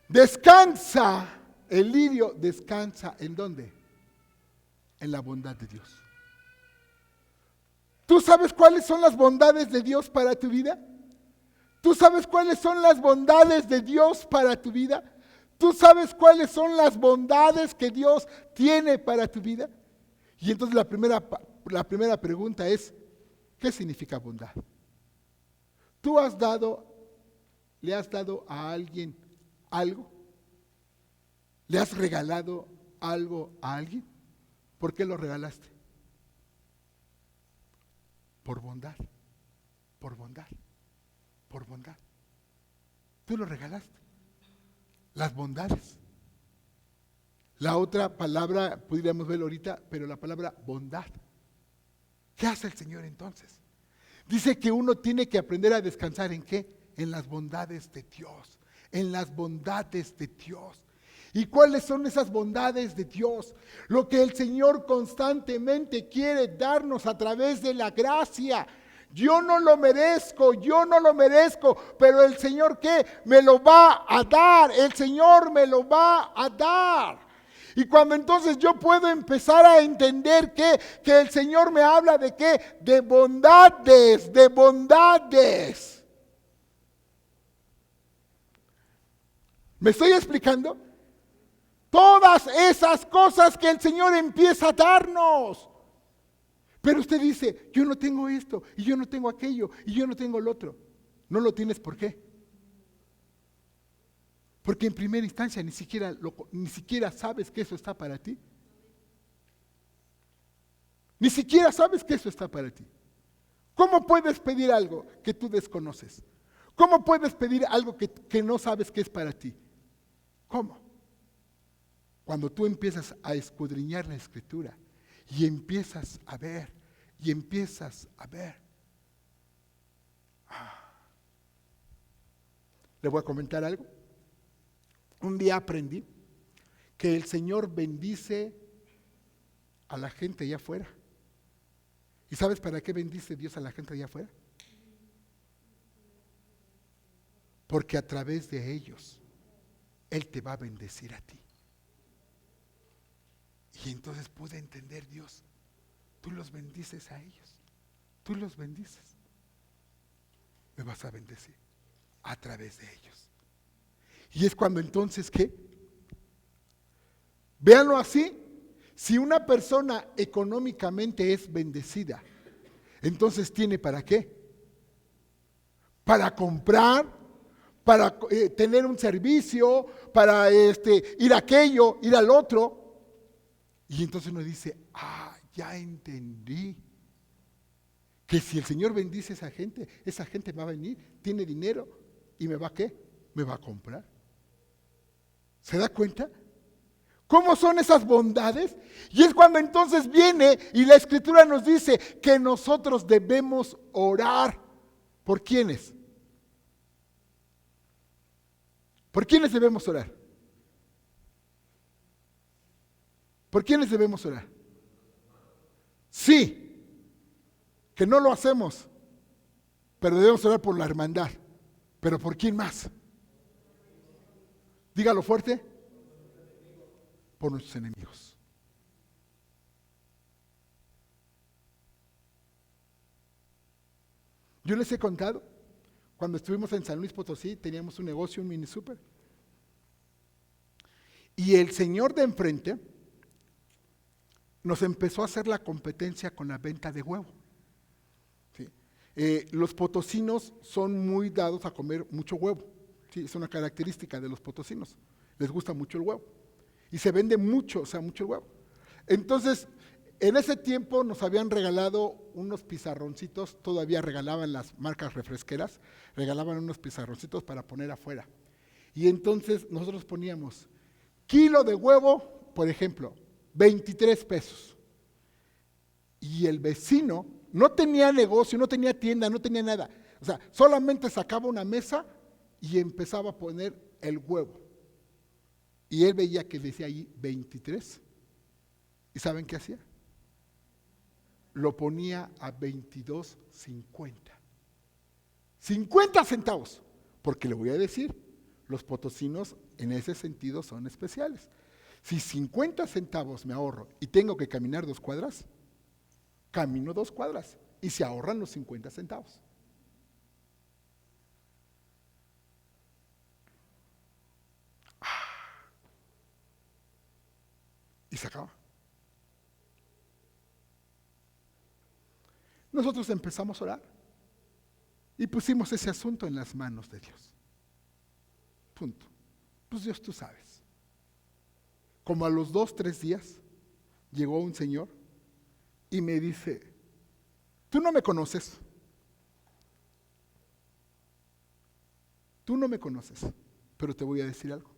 Descansa. El lirio descansa ¿en dónde? En la bondad de Dios. ¿Tú sabes cuáles son las bondades de Dios para tu vida? ¿Tú sabes cuáles son las bondades de Dios para tu vida? ¿Tú sabes cuáles son las bondades que Dios tiene para tu vida? Y entonces la primera pregunta es, ¿qué significa bondad? ¿Tú le has dado a alguien algo? ¿Le has regalado algo a alguien? ¿Por qué lo regalaste? Por bondad, por bondad, por bondad. Tú lo regalaste. Las bondades. La otra palabra, podríamos verlo ahorita, pero la palabra bondad. ¿Qué hace el Señor entonces? Dice que uno tiene que aprender a descansar ¿en qué? En las bondades de Dios. En las bondades de Dios. ¿Y cuáles son esas bondades de Dios? Lo que el Señor constantemente quiere darnos a través de la gracia. Yo no lo merezco, pero el Señor ¿qué? Me lo va a dar, el Señor me lo va a dar. Y cuando entonces yo puedo empezar a entender que el Señor me habla de ¿qué? De bondades, de bondades. ¿Me estoy explicando? Todas esas cosas que el Señor empieza a darnos. Pero usted dice, yo no tengo esto, y yo no tengo aquello, y yo no tengo el otro. No lo tienes, ¿por qué? Porque en primera instancia ni siquiera sabes que eso está para ti. Ni siquiera sabes que eso está para ti. ¿Cómo puedes pedir algo que tú desconoces? ¿Cómo puedes pedir algo que no sabes que es para ti? ¿Cómo? Cuando tú empiezas a escudriñar la Escritura y empiezas a ver, y empiezas a ver. Le voy a comentar algo. un día aprendí que el Señor bendice a la gente allá afuera. ¿Y sabes para qué bendice Dios a la gente allá afuera? Porque a través de ellos, Él te va a bendecir a ti. Y entonces pude entender, Dios, tú los bendices a ellos. Tú los bendices. Me vas a bendecir a través de ellos. Y es cuando entonces, ¿qué? Véanlo así. Si una persona económicamente es bendecida, entonces ¿tiene para qué? Para comprar, para tener un servicio, para ir a aquello, ir al otro. Y entonces uno dice, ya entendí. Que si el Señor bendice a esa gente va a venir, tiene dinero y me va a ¿qué? Me va a comprar. ¿Se da cuenta? ¿Cómo son esas bondades? Y es cuando entonces viene y la Escritura nos dice que nosotros debemos orar. ¿Por quiénes? ¿Por quiénes debemos orar? ¿Por quiénes debemos orar? Sí, que no lo hacemos, pero debemos orar por la hermandad. ¿Pero por quién más? Dígalo fuerte. Por nuestros enemigos. Yo les he contado, cuando estuvimos en San Luis Potosí, teníamos un negocio, un mini súper. Y el señor de enfrente nos empezó a hacer la competencia con la venta de huevo. ¿Sí? Los potosinos son muy dados a comer mucho huevo. ¿Sí? Es una característica de los potosinos. Les gusta mucho el huevo. Y se vende mucho, mucho el huevo. Entonces, en ese tiempo nos habían regalado unos pizarroncitos, todavía regalaban las marcas refresqueras, regalaban unos pizarroncitos para poner afuera. Y entonces nosotros poníamos kilo de huevo, por ejemplo, 23 pesos. Y el vecino no tenía negocio, no tenía tienda, no tenía nada. O sea, solamente sacaba una mesa y empezaba a poner el huevo. Y él veía que decía ahí 23. ¿Y saben qué hacía? Lo ponía a 22.50. 50 centavos. Porque le voy a decir, los potosinos en ese sentido son especiales. Si 50 centavos me ahorro y tengo que caminar 2 cuadras, camino 2 cuadras y se ahorran los 50 centavos. Y se acaba. Nosotros empezamos a orar y pusimos ese asunto en las manos de Dios. Punto. Pues Dios, tú sabes. Como a los 2, 3 días llegó un señor y me dice, tú no me conoces. Tú no me conoces, pero te voy a decir algo.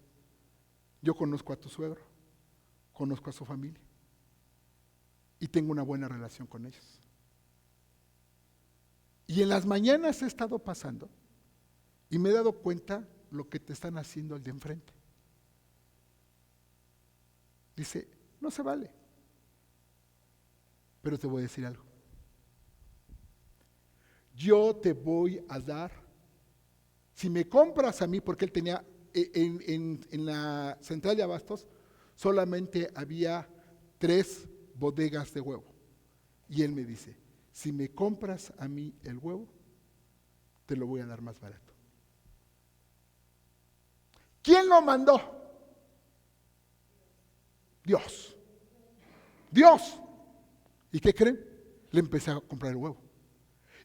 Yo conozco a tu suegro, conozco a su familia y tengo una buena relación con ellos. Y en las mañanas he estado pasando y me he dado cuenta lo que te están haciendo al de enfrente. Dice, no se vale. Pero te voy a decir algo. Yo te voy a dar, si me compras a mí, porque él tenía, en la central de abastos, solamente había 3 bodegas de huevo. Y él me dice, si me compras a mí el huevo, te lo voy a dar más barato. ¿Quién lo mandó? Dios. Dios. ¿Y qué creen? Le empecé a comprar el huevo.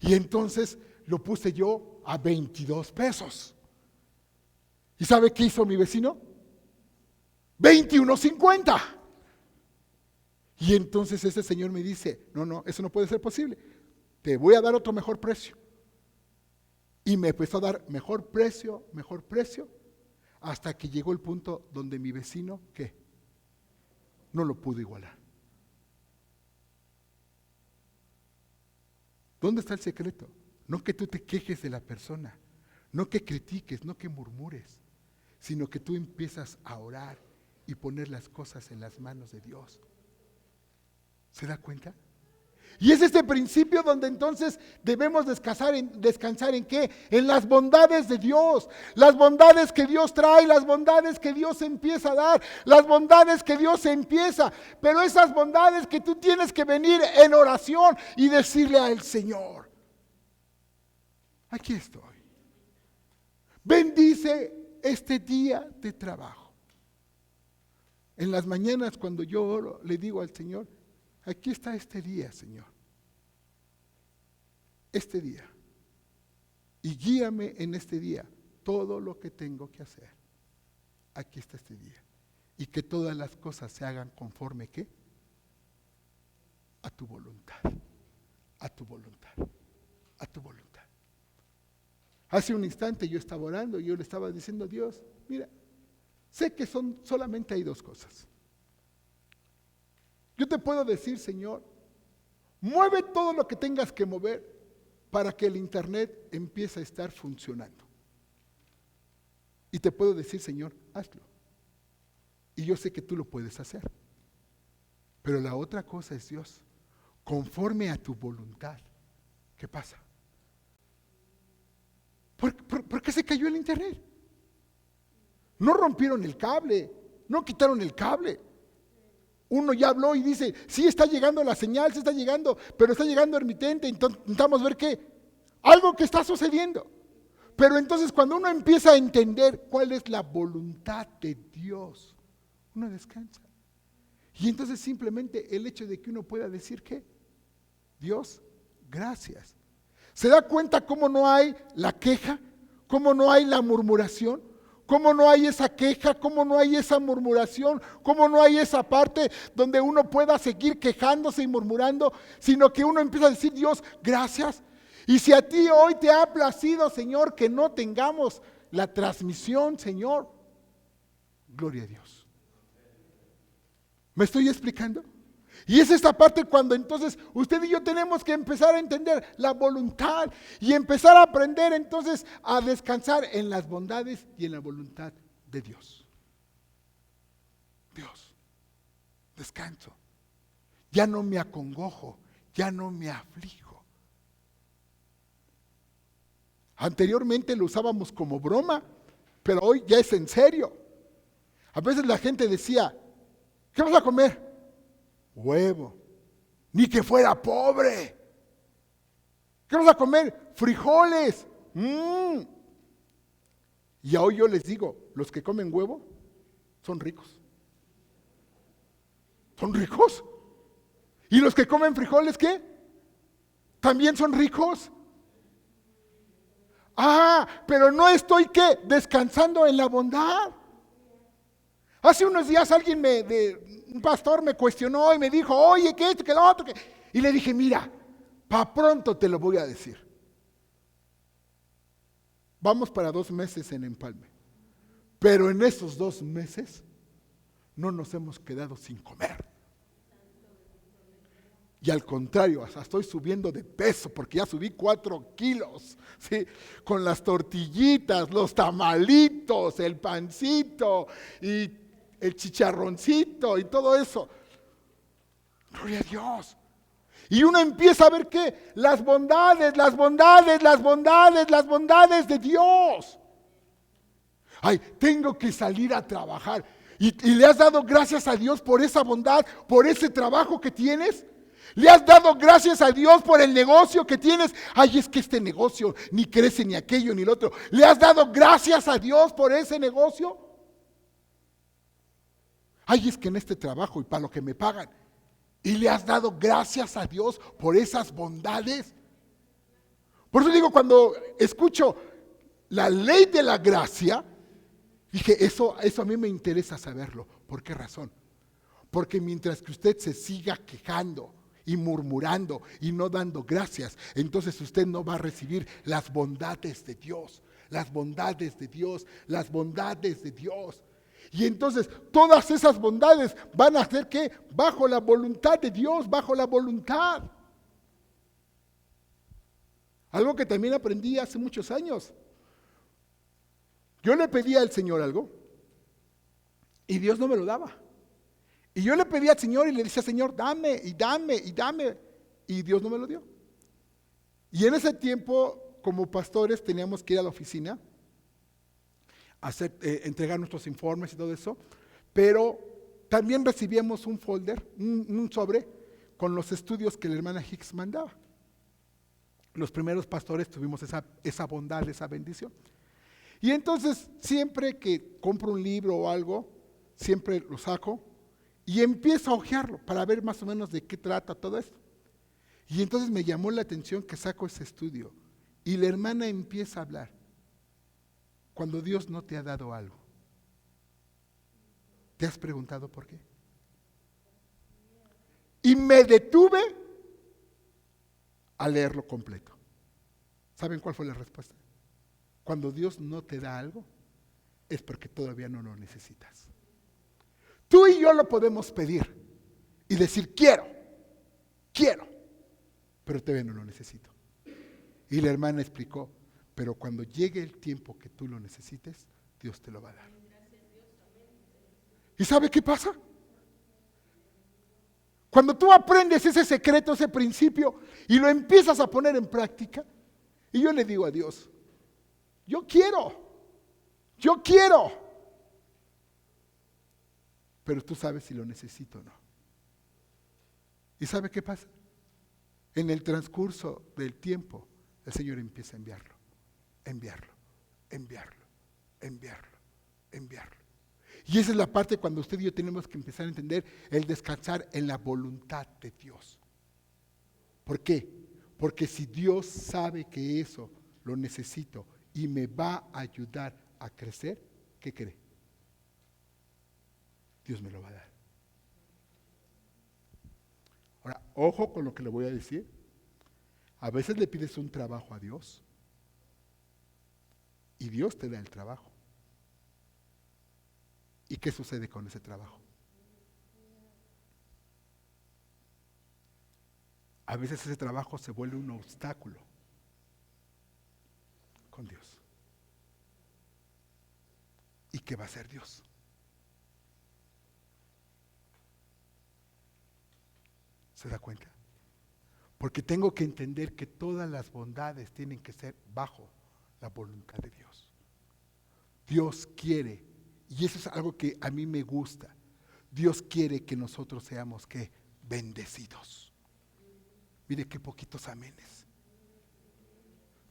Y entonces lo puse yo a 22 pesos. ¿Y sabe qué hizo mi vecino? 21.50. Y entonces ese señor me dice, no, eso no puede ser posible. Te voy a dar otro mejor precio. Y me empezó a dar mejor precio, hasta que llegó el punto donde mi vecino, ¿qué? No lo pudo igualar. ¿Dónde está el secreto? No que tú te quejes de la persona, no que critiques, no que murmures, sino que tú empiezas a orar y poner las cosas en las manos de Dios. ¿Se da cuenta? Y es este principio donde entonces debemos descansar ¿en qué? En las bondades de Dios, las bondades que Dios trae, las bondades que Dios empieza a dar, las bondades que Dios empieza, pero esas bondades que tú tienes que venir en oración y decirle al Señor, aquí estoy, bendice este día de trabajo. En las mañanas cuando yo oro, le digo al Señor, aquí está este día, Señor. Este día. Y guíame en este día todo lo que tengo que hacer. Aquí está este día. Y que todas las cosas se hagan conforme, ¿qué? A tu voluntad. A tu voluntad. A tu voluntad. Hace un instante yo estaba orando y yo le estaba diciendo a Dios, mira, sé que solamente hay dos cosas. Yo te puedo decir, Señor, mueve todo lo que tengas que mover para que el internet empiece a estar funcionando. Y te puedo decir, Señor, hazlo. Y yo sé que tú lo puedes hacer. Pero la otra cosa es, Dios, conforme a tu voluntad, ¿qué pasa? ¿Por qué se cayó el internet? No rompieron el cable, no quitaron el cable. Uno ya habló y dice, sí está llegando la señal, sí está llegando, pero está llegando intermitente, entonces intentamos ver qué, algo que está sucediendo. Pero entonces cuando uno empieza a entender cuál es la voluntad de Dios, uno descansa. Y entonces simplemente el hecho de que uno pueda decir que, Dios, gracias. ¿Se da cuenta cómo no hay la queja? ¿Cómo no hay la murmuración? ¿Cómo no hay esa queja? ¿Cómo no hay esa murmuración? ¿Cómo no hay esa parte donde uno pueda seguir quejándose y murmurando? Sino que uno empieza a decir, Dios, gracias. Y si a ti hoy te ha placido, Señor, que no tengamos la transmisión, Señor, gloria a Dios. ¿Me estoy explicando? Y es esta parte cuando entonces usted y yo tenemos que empezar a entender la voluntad y empezar a aprender entonces a descansar en las bondades y en la voluntad de Dios. Dios, descanso. Ya no me acongojo, ya no me aflijo. Anteriormente lo usábamos como broma, pero hoy ya es en serio. A veces la gente decía, ¿qué vas a comer? Huevo, ni que fuera pobre. ¿Qué vas a comer? Frijoles. Y hoy yo les digo, los que comen huevo son ricos. ¿Son ricos? ¿Y los que comen frijoles qué? ¿También son ricos? Pero no estoy ¿qué? Descansando en la bondad. Hace unos días un pastor me cuestionó y me dijo, oye, ¿qué esto, qué lo otro? Y le dije, mira, para pronto te lo voy a decir. Vamos para 2 meses en Empalme. Pero en esos 2 meses no nos hemos quedado sin comer. Y al contrario, hasta estoy subiendo de peso porque ya subí 4 kilos, ¿sí? Con las tortillitas, los tamalitos, el pancito y el chicharroncito y todo eso. Gloria a Dios. Y uno empieza a ver ¿qué? Las bondades de Dios. Ay, tengo que salir a trabajar. ¿Y le has dado gracias a Dios por esa bondad, por ese trabajo que tienes? ¿Le has dado gracias a Dios por el negocio que tienes? Ay, es que este negocio ni crece ni aquello ni lo otro. ¿Le has dado gracias a Dios por ese negocio? Ay, es que en este trabajo y para lo que me pagan. ¿Y le has dado gracias a Dios por esas bondades? Por eso digo, cuando escucho la ley de la gracia, dije, eso a mí me interesa saberlo. ¿Por qué razón? Porque mientras que usted se siga quejando y murmurando y no dando gracias, entonces usted no va a recibir las bondades de Dios, las bondades de Dios, las bondades de Dios. Y entonces todas esas bondades van a ser que bajo la voluntad de Dios, bajo la voluntad. Algo que también aprendí hace muchos años. Yo le pedía al Señor algo y Dios no me lo daba. Y yo le pedía al Señor y le decía, Señor, dame y dame y dame. Y Dios no me lo dio. Y en ese tiempo, como pastores, teníamos que ir a la oficina, entregar nuestros informes y todo eso, pero también recibíamos un folder, un sobre, con los estudios que la hermana Hicks mandaba. Los primeros pastores tuvimos esa bondad, esa bendición. Y entonces, siempre que compro un libro o algo, siempre lo saco y empiezo a hojearlo para ver más o menos de qué trata todo esto. Y entonces me llamó la atención que saco ese estudio y la hermana empieza a hablar. Cuando Dios no te ha dado algo, ¿te has preguntado por qué? Y me detuve a leerlo completo. ¿Saben cuál fue la respuesta? Cuando Dios no te da algo, es porque todavía no lo necesitas. Tú y yo lo podemos pedir y decir, quiero, pero todavía no lo necesito. Y la hermana explicó, pero cuando llegue el tiempo que tú lo necesites, Dios te lo va a dar. ¿Y sabe qué pasa? Cuando tú aprendes ese secreto, ese principio, y lo empiezas a poner en práctica, y yo le digo a Dios, yo quiero, pero tú sabes si lo necesito o no. ¿Y sabe qué pasa? En el transcurso del tiempo, el Señor empieza a enviarlo. Y esa es la parte cuando usted y yo tenemos que empezar a entender el descansar en la voluntad de Dios. ¿Por qué? Porque si Dios sabe que eso lo necesito y me va a ayudar a crecer, ¿qué cree? Dios me lo va a dar. Ahora, ojo con lo que le voy a decir. A veces le pides un trabajo a Dios y Dios te da el trabajo. ¿Y qué sucede con ese trabajo? A veces ese trabajo se vuelve un obstáculo con Dios. ¿Y qué va a hacer Dios? ¿Se da cuenta? Porque tengo que entender que todas las bondades tienen que ser bajo la voluntad de Dios. Dios quiere, y eso es algo que a mí me gusta, Dios quiere que nosotros seamos, ¿qué? Bendecidos. Mire qué poquitos amenes.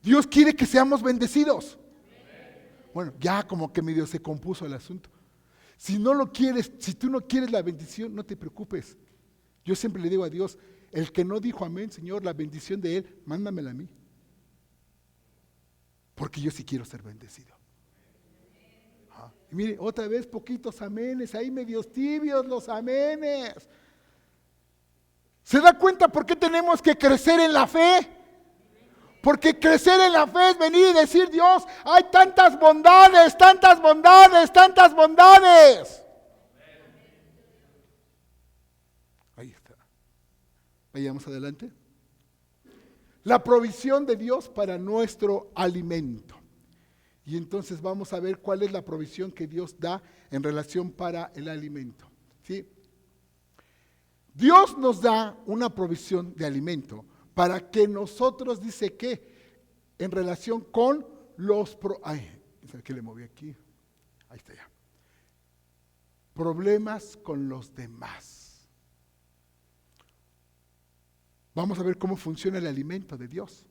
Dios quiere que seamos bendecidos. Bueno, ya como que medio se compuso el asunto. Si no lo quieres, si tú no quieres la bendición, no te preocupes. Yo siempre le digo a Dios, el que no dijo amén, Señor, la bendición de Él, mándamela a mí. Porque yo sí quiero ser bendecido. Y mire, otra vez poquitos amenes, ahí medios tibios los amenes. ¿Se da cuenta por qué tenemos que crecer en la fe? Porque crecer en la fe es venir y decir, Dios, hay tantas bondades, tantas bondades, tantas bondades. Ahí está. Vayamos adelante. La provisión de Dios para nuestro alimento. Y entonces vamos a ver cuál es la provisión que Dios da en relación para el alimento. ¿Sí? Dios nos da una provisión de alimento para que nosotros, dice que, en relación con los... ¿qué le moví aquí? Ahí está ya. Problemas con los demás. Vamos a ver cómo funciona el alimento de Dios.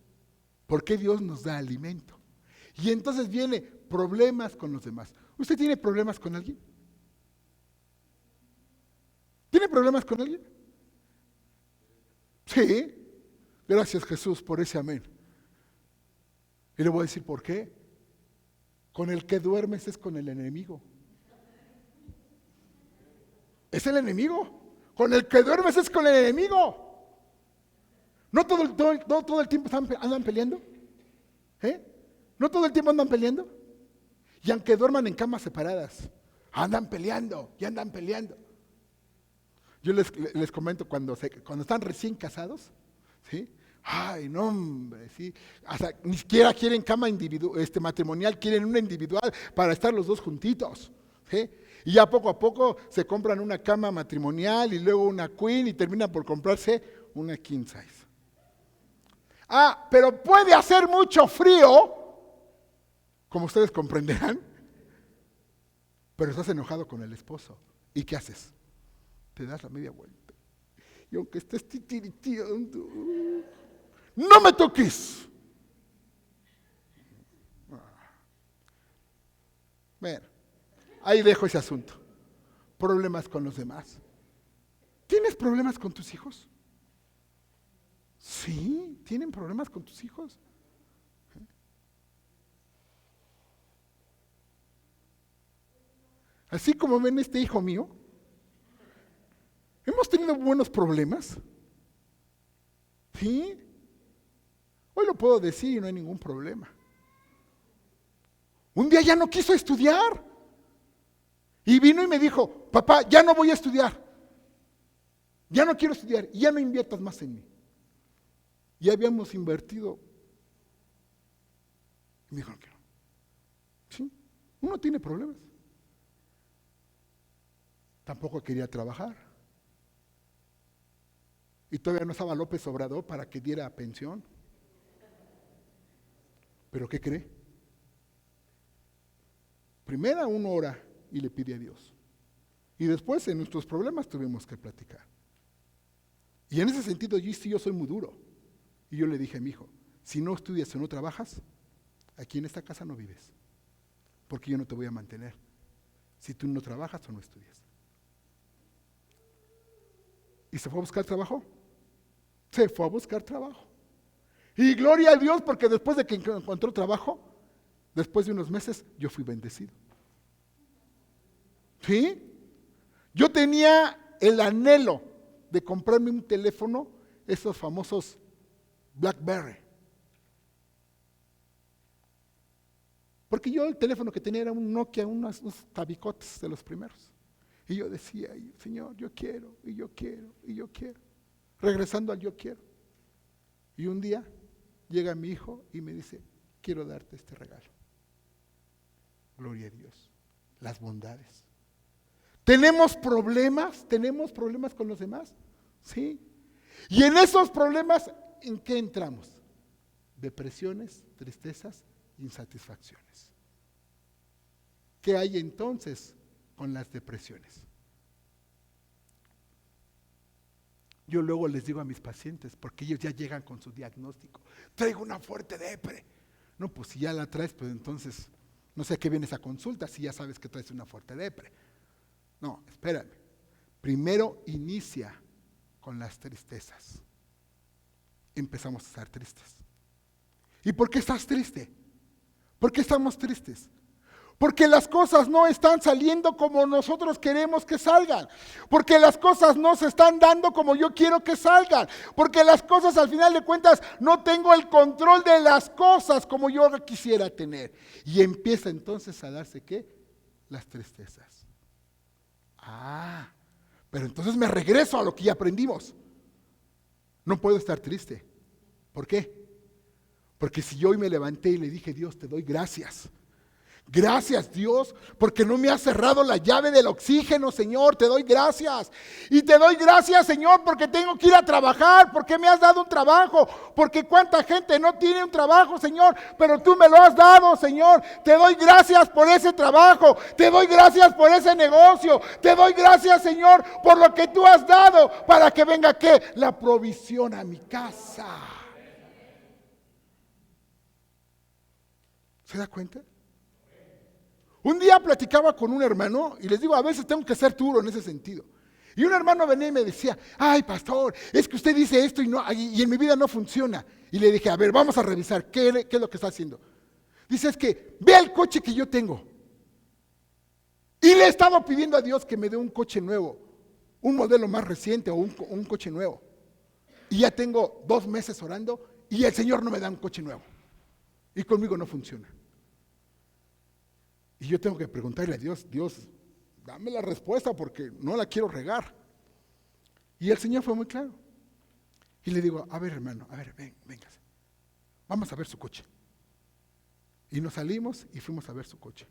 ¿Por qué Dios nos da alimento? Y entonces viene problemas con los demás. ¿Usted tiene problemas con alguien? ¿Tiene problemas con alguien? Sí. Gracias, Jesús, por ese amén. Y le voy a decir por qué. Con el que duermes es con el enemigo. Es el enemigo. Con el que duermes es con el enemigo. ¿No todo el tiempo andan peleando? ¿No todo el tiempo andan peleando? Y aunque duerman en camas separadas, andan peleando y andan peleando. Yo les comento cuando están recién casados, ¿sí? Ay, no, hombre, sí. Hasta ni siquiera quieren cama matrimonial, quieren una individual para estar los dos juntitos. ¿Sí? Y ya poco a poco se compran una cama matrimonial y luego una queen y terminan por comprarse una king size. Ah, pero puede hacer mucho frío, como ustedes comprenderán, pero estás enojado con el esposo. ¿Y qué haces? Te das la media vuelta. Y aunque estés titiriteando, ¡no me toques! Bueno, ahí dejo ese asunto. Problemas con los demás. ¿Tienes problemas con tus hijos? Sí, tienen problemas con tus hijos. Así como ven este hijo mío, hemos tenido buenos problemas. ¿Sí? Hoy lo puedo decir y no hay ningún problema. Un día ya no quiso estudiar. Y vino y me dijo, papá, ya no voy a estudiar. Ya no quiero estudiar y ya no inviertas más en mí. Ya habíamos invertido. Y me dijo, no quiero. ¿Sí? Uno tiene problemas. Tampoco quería trabajar. Y todavía no estaba López Obrador para que diera pensión. ¿Pero qué cree? Primero uno ora y le pide a Dios. Y después en nuestros problemas tuvimos que platicar. Y en ese sentido yo soy muy duro. Y yo le dije a mi hijo, si no estudias o no trabajas, aquí en esta casa no vives. Porque yo no te voy a mantener si tú no trabajas o no estudias. ¿Y se fue a buscar trabajo? Se fue a buscar trabajo. Y gloria a Dios porque después de que encontró trabajo, después de unos meses, yo fui bendecido. ¿Sí? Yo tenía el anhelo de comprarme un teléfono, esos famosos BlackBerry. Porque yo el teléfono que tenía era un Nokia, unos tabicotes de los primeros. Y yo decía, Señor, yo quiero, y yo quiero, y yo quiero. Regresando al yo quiero. Y un día llega mi hijo y me dice, quiero darte este regalo. Gloria a Dios. Las bondades. ¿Tenemos problemas con los demás? Sí. Y en esos problemas, ¿en qué entramos? Depresiones, tristezas, insatisfacciones. ¿Qué hay entonces con las depresiones? Yo luego les digo a mis pacientes, porque ellos ya llegan con su diagnóstico, traigo una fuerte depre. No, pues si ya la traes, pues entonces, no sé a qué viene esa consulta, si ya sabes que traes una fuerte depre. No, espérame. Primero inicia con las tristezas. Empezamos a estar tristes. ¿Y por qué estás triste? ¿Por qué estamos tristes? Porque las cosas no están saliendo como nosotros queremos que salgan. Porque las cosas no se están dando como yo quiero que salgan. Porque las cosas al final de cuentas no tengo el control de las cosas como yo quisiera tener. Y empieza entonces a darse ¿qué? Las tristezas. Ah, pero entonces me regreso a lo que ya aprendimos. No puedo estar triste. ¿Por qué? Porque si yo hoy me levanté y le dije, Dios, te doy gracias. Gracias, Dios, porque no me has cerrado la llave del oxígeno, Señor, te doy gracias. Y te doy gracias, Señor, porque tengo que ir a trabajar, porque me has dado un trabajo, porque cuánta gente no tiene un trabajo, Señor, pero tú me lo has dado, Señor. Te doy gracias por ese trabajo, te doy gracias por ese negocio, te doy gracias, Señor, por lo que tú has dado para que venga, ¿qué? La provisión a mi casa. ¿Se da cuenta? Un día platicaba con un hermano y les digo, a veces tengo que ser duro en ese sentido. Y un hermano venía y me decía, ay pastor, es que usted dice esto y en mi vida no funciona. Y le dije, a ver, vamos a revisar, ¿qué es lo que está haciendo? Dice, es que vea el coche que yo tengo. Y le he estado pidiendo a Dios que me dé un coche nuevo, un modelo más reciente o un coche nuevo. Y ya tengo 2 meses orando y el Señor no me da un coche nuevo. Y conmigo no funciona. Y yo tengo que preguntarle a Dios, Dios, dame la respuesta porque no la quiero regar. Y el Señor fue muy claro. Y le digo, a ver hermano, a ver, véngase, vamos a ver su coche. Y nos salimos y fuimos a ver su coche.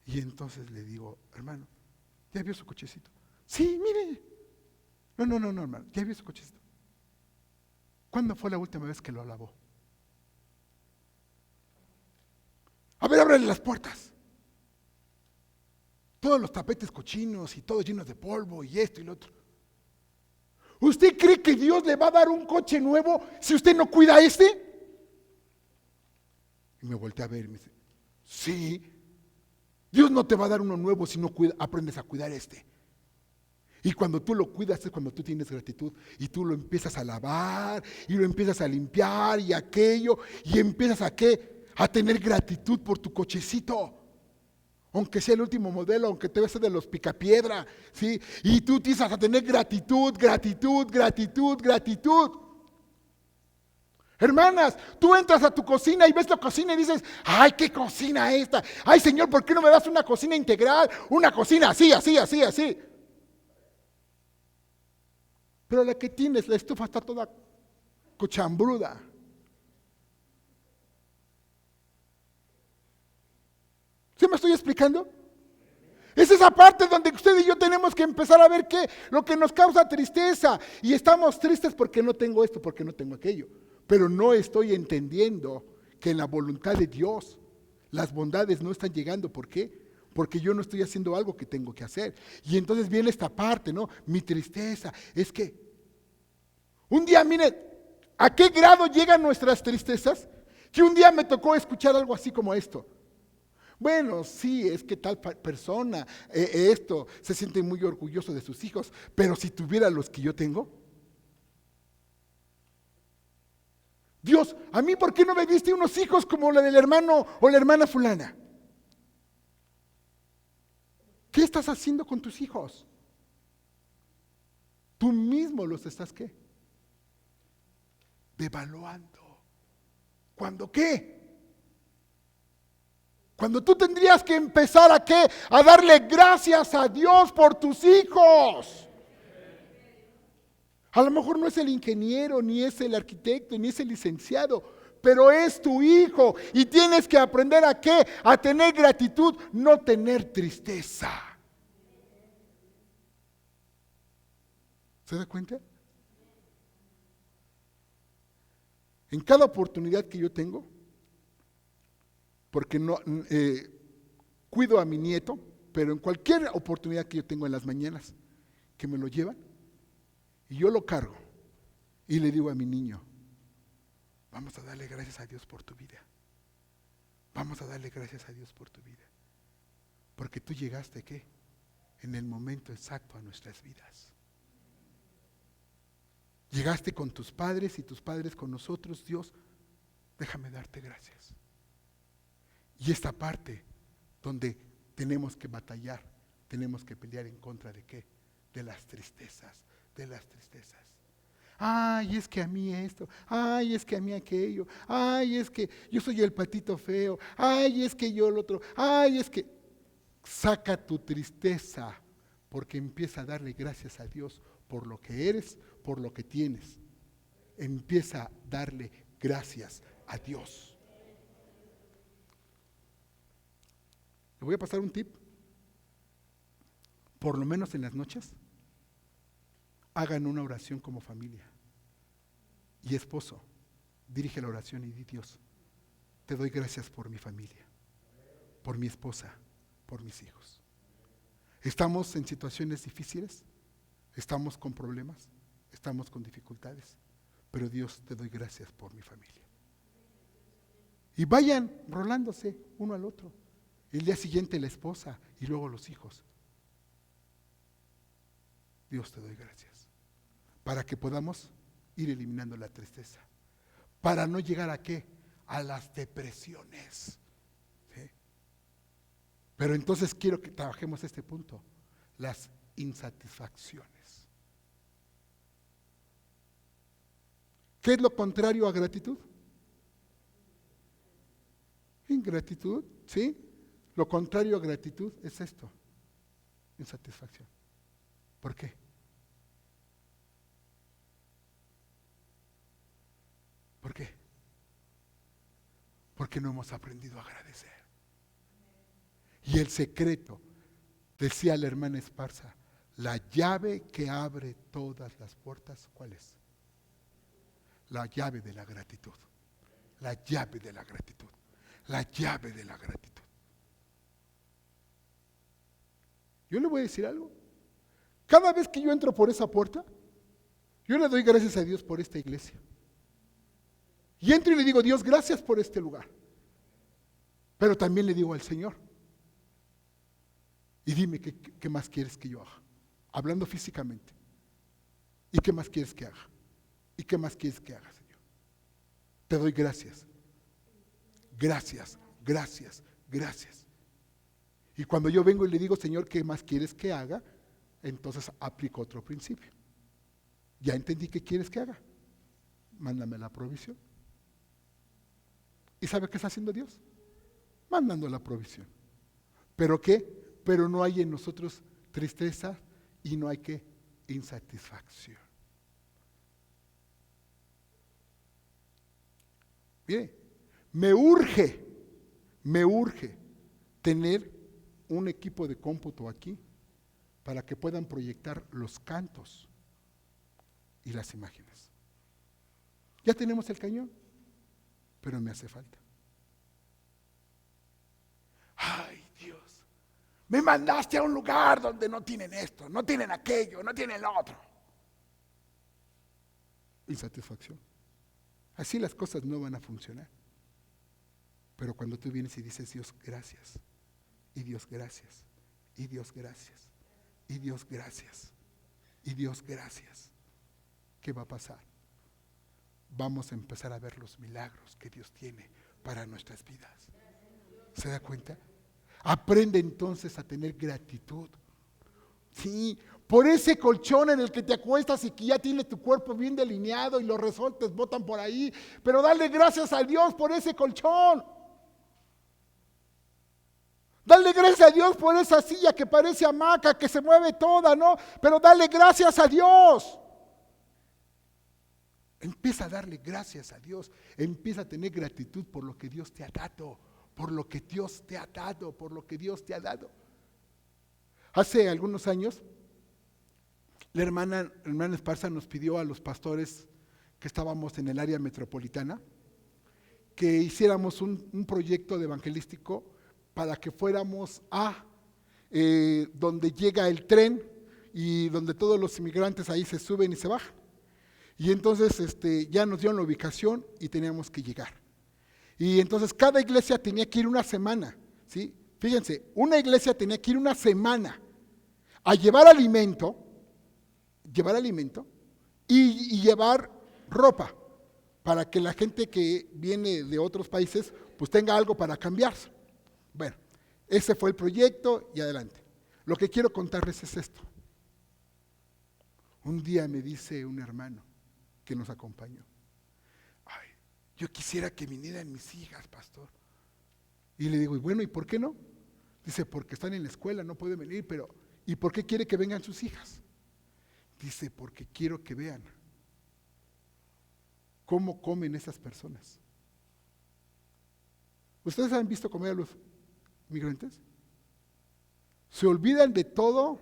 Y entonces le digo, hermano, ¿ya vio su cochecito? Sí, mire. No, hermano, ¿ya vio su cochecito? ¿Cuándo fue la última vez que lo lavó? A ver, ábrele las puertas. Todos los tapetes cochinos y todos llenos de polvo y esto y lo otro. ¿Usted cree que Dios le va a dar un coche nuevo si usted no cuida este? Y me volteé a ver y me dice, sí, Dios no te va a dar uno nuevo si no aprendes a cuidar este. Y cuando tú lo cuidas es cuando tú tienes gratitud y tú lo empiezas a lavar y lo empiezas a limpiar y aquello y empiezas a ¿qué? A tener gratitud por tu cochecito. Aunque sea el último modelo, aunque te ves de los picapiedra, ¿sí? Y tú empiezas a tener gratitud. Hermanas, tú entras a tu cocina y ves la cocina y dices, ay, qué cocina esta. Ay, Señor, ¿por qué no me das una cocina integral? Una cocina así. Pero la que tienes, la estufa está toda cochambruda. ¿Sí me estoy explicando? Es esa parte donde usted y yo tenemos que empezar a ver qué, lo que nos causa tristeza. Y estamos tristes porque no tengo esto, porque no tengo aquello. Pero no estoy entendiendo que en la voluntad de Dios las bondades no están llegando. ¿Por qué? Porque yo no estoy haciendo algo que tengo que hacer. Y entonces viene esta parte, ¿no? Mi tristeza es que un día, mire, ¿a qué grado llegan nuestras tristezas? Que un día me tocó escuchar algo así como esto. Bueno, sí, es que tal persona, esto, se siente muy orgulloso de sus hijos, pero si tuviera los que yo tengo. Dios, a mí, ¿por qué no me diste unos hijos como la del hermano o la hermana fulana? ¿Qué estás haciendo con tus hijos? Tú mismo los estás, ¿qué? Devaluando. ¿Cuándo qué? Cuando tú tendrías que empezar a ¿qué? A darle gracias a Dios por tus hijos. A lo mejor no es el ingeniero, ni es el arquitecto, ni es el licenciado, pero es tu hijo y tienes que aprender a ¿qué? A tener gratitud, no tener tristeza. ¿Se da cuenta? En cada oportunidad que yo tengo, porque no cuido a mi nieto, pero en cualquier oportunidad que yo tengo en las mañanas, que me lo llevan, y yo lo cargo, y le digo a mi niño, vamos a darle gracias a Dios por tu vida. Vamos a darle gracias a Dios por tu vida. Porque tú llegaste, ¿qué? En el momento exacto a nuestras vidas. Llegaste con tus padres y tus padres con nosotros, Dios, déjame darte gracias. Y esta parte donde tenemos que batallar, tenemos que pelear en contra de ¿qué? De las tristezas. Ay, es que a mí esto, ay, es que a mí aquello, ay, es que yo soy el patito feo, ay, es que yo el otro, ay, es que saca tu tristeza porque empieza a darle gracias a Dios por lo que eres, por lo que tienes. Empieza a darle gracias a Dios. Le voy a pasar un tip. Por lo menos en las noches, hagan una oración como familia. Y esposo, dirige la oración y di: Dios, te doy gracias por mi familia, por mi esposa, por mis hijos. Estamos en situaciones difíciles, estamos con problemas, estamos con dificultades, pero Dios, te doy gracias por mi familia. Y vayan rolándose uno al otro. El día siguiente la esposa y luego los hijos. Dios, te doy gracias. Para que podamos ir eliminando la tristeza. Para no llegar a ¿qué? A las depresiones. ¿Sí? Pero entonces quiero que trabajemos este punto. Las insatisfacciones. ¿Qué es lo contrario a gratitud? Ingratitud, ¿sí? Lo contrario a gratitud es esto, insatisfacción. ¿Por qué? ¿Por qué? Porque no hemos aprendido a agradecer. Y el secreto, decía la hermana Esparza, la llave que abre todas las puertas, ¿cuál es? La llave de la gratitud. La llave de la gratitud. La llave de la gratitud. Yo le voy a decir algo. Cada vez que yo entro por esa puerta, yo le doy gracias a Dios por esta iglesia. Y entro y le digo, Dios, gracias por este lugar. Pero también le digo al Señor, y dime qué más quieres que yo haga, hablando físicamente. ¿Y qué más quieres que haga? ¿Y qué más quieres que haga, Señor? Te doy gracias. Gracias, gracias, gracias. Y cuando yo vengo y le digo, Señor, ¿qué más quieres que haga? Entonces aplico otro principio. Ya entendí qué quieres que haga. Mándame la provisión. ¿Y sabe qué está haciendo Dios? Mandando la provisión. ¿Pero qué? Pero no hay en nosotros tristeza y no hay que insatisfacción. Mire, me urge tener un equipo de cómputo aquí para que puedan proyectar los cantos y las imágenes. Ya tenemos el cañón, pero me hace falta. Ay, Dios, me mandaste a un lugar donde no tienen esto, no tienen aquello, no tienen lo otro. Insatisfacción. Así las cosas no van a funcionar. Pero cuando tú vienes y dices, Dios, gracias, y Dios, gracias, y Dios, gracias, y Dios, gracias, y Dios, gracias, ¿qué va a pasar? Vamos a empezar a ver los milagros que Dios tiene para nuestras vidas. ¿Se da cuenta? Aprende entonces a tener gratitud. Sí, por ese colchón en el que te acuestas y que ya tienes tu cuerpo bien delineado y los resortes botan por ahí, pero dale gracias a Dios por ese colchón. Dale gracias a Dios por esa silla que parece hamaca, que se mueve toda, ¿no? Pero dale gracias a Dios. Empieza a darle gracias a Dios. Empieza a tener gratitud por lo que Dios te ha dado. Por lo que Dios te ha dado. Por lo que Dios te ha dado. Hace algunos años, la hermana Esparza nos pidió a los pastores que estábamos en el área metropolitana que hiciéramos un proyecto de evangelístico para que fuéramos a donde llega el tren y donde todos los inmigrantes ahí se suben y se bajan. Y entonces ya nos dieron la ubicación y teníamos que llegar. Y entonces cada iglesia tenía que ir una semana, ¿sí? Fíjense, una iglesia tenía que ir una semana a llevar alimento y llevar ropa para que la gente que viene de otros países pues tenga algo para cambiarse. Bueno, ese fue el proyecto y adelante. Lo que quiero contarles es esto. Un día me dice un hermano que nos acompañó, ay, yo quisiera que vinieran mis hijas, pastor. Y le digo, y bueno, ¿y por qué no? Dice, porque están en la escuela, no pueden venir, pero ¿y por qué quiere que vengan sus hijas? Dice, porque quiero que vean cómo comen esas personas. ¿Ustedes han visto comer a los migrantes? Se olvidan de todo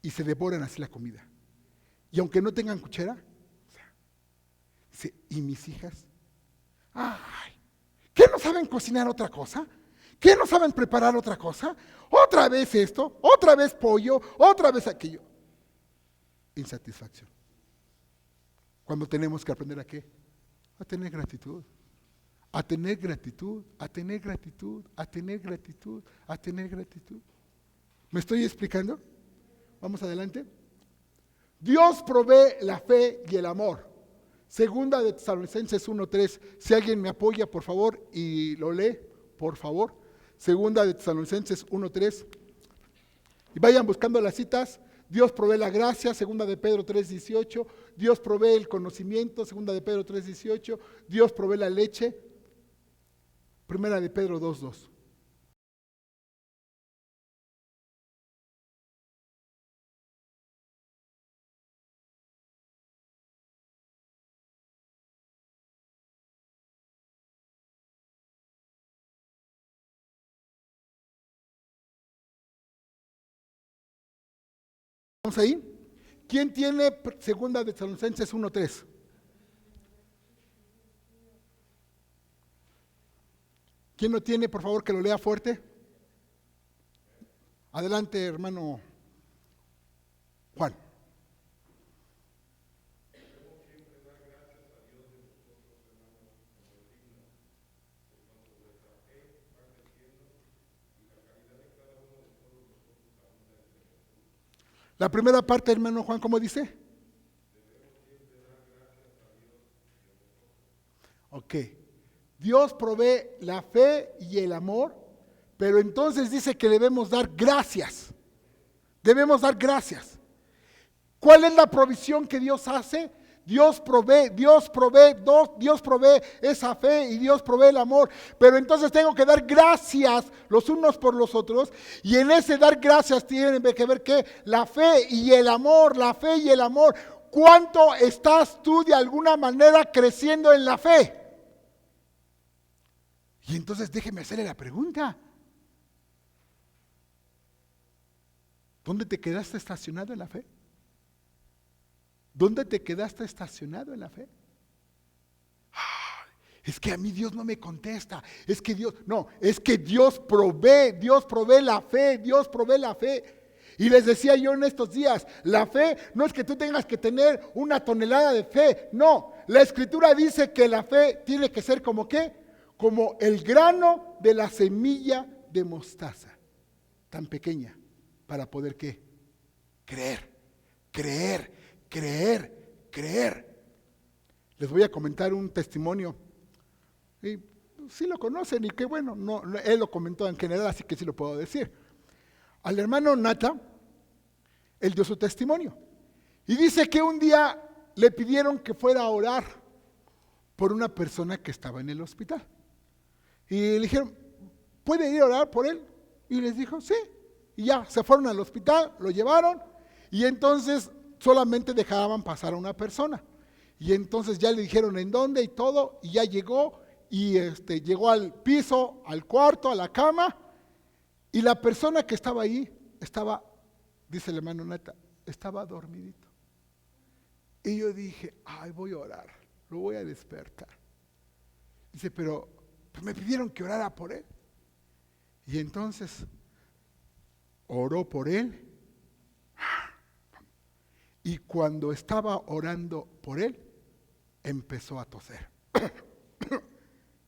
y se devoran así la comida. Y aunque no tengan cuchara, dice, ¿y mis hijas? Ay, ¿qué no saben cocinar otra cosa? ¿Qué no saben preparar otra cosa? Otra vez esto, otra vez pollo, otra vez aquello. Insatisfacción. Cuando tenemos que aprender a qué? A tener gratitud. A tener gratitud, a tener gratitud, a tener gratitud, a tener gratitud. ¿Me estoy explicando? Vamos adelante. Dios provee la fe y el amor. Segunda de Tesalonicenses 1:3. Si alguien me apoya, por favor, y lo lee, por favor. Segunda de Tesalonicenses 1:3. Y vayan buscando las citas. Dios provee la gracia, segunda de Pedro 3:18. Dios provee el conocimiento, segunda de Pedro 3:18. Dios provee la leche, primera de Pedro 2:2. ¿Vamos ahí? ¿Quién tiene segunda de Tesalonicenses 1:3? ¿Quién lo tiene? Por favor, que lo lea fuerte. Adelante, hermano Juan. La primera parte, hermano Juan, ¿cómo dice? Ok. Dios provee la fe y el amor, pero entonces dice que debemos dar gracias. Debemos dar gracias. ¿Cuál es la provisión que Dios hace? Dios provee esa fe y Dios provee el amor. Pero entonces tengo que dar gracias los unos por los otros. Y en ese dar gracias tienen que ver que la fe y el amor, la fe y el amor. ¿Cuánto estás tú de alguna manera creciendo en la fe? Y entonces déjeme hacerle la pregunta. ¿Dónde te quedaste estacionado en la fe? ¿Dónde te quedaste estacionado en la fe? Es que a mí Dios no me contesta. Es que Dios provee la fe, Dios provee la fe. Y les decía yo en estos días, la fe no es que tú tengas que tener una tonelada de fe. No, la Escritura dice que la fe tiene que ser como ¿qué? Como el grano de la semilla de mostaza, tan pequeña, para poder ¿qué? Creer. Les voy a comentar un testimonio. Y sí lo conocen y qué bueno, no, él lo comentó en general, así que sí lo puedo decir. Al hermano Nata, él dio su testimonio. Y dice que un día le pidieron que fuera a orar por una persona que estaba en el hospital. Y le dijeron, ¿puede ir a orar por él? Y les dijo, sí. Y ya, se fueron al hospital, lo llevaron y entonces solamente dejaban pasar a una persona. Y entonces ya le dijeron en dónde y todo, y ya llegó, y llegó al piso, al cuarto, a la cama, y la persona que estaba ahí, dice el hermano Nata, estaba dormidito. Y yo dije, ay, voy a orar, lo voy a despertar. Dice, pero pues me pidieron que orara por él. Y entonces oró por él. Y cuando estaba orando por él, empezó a toser.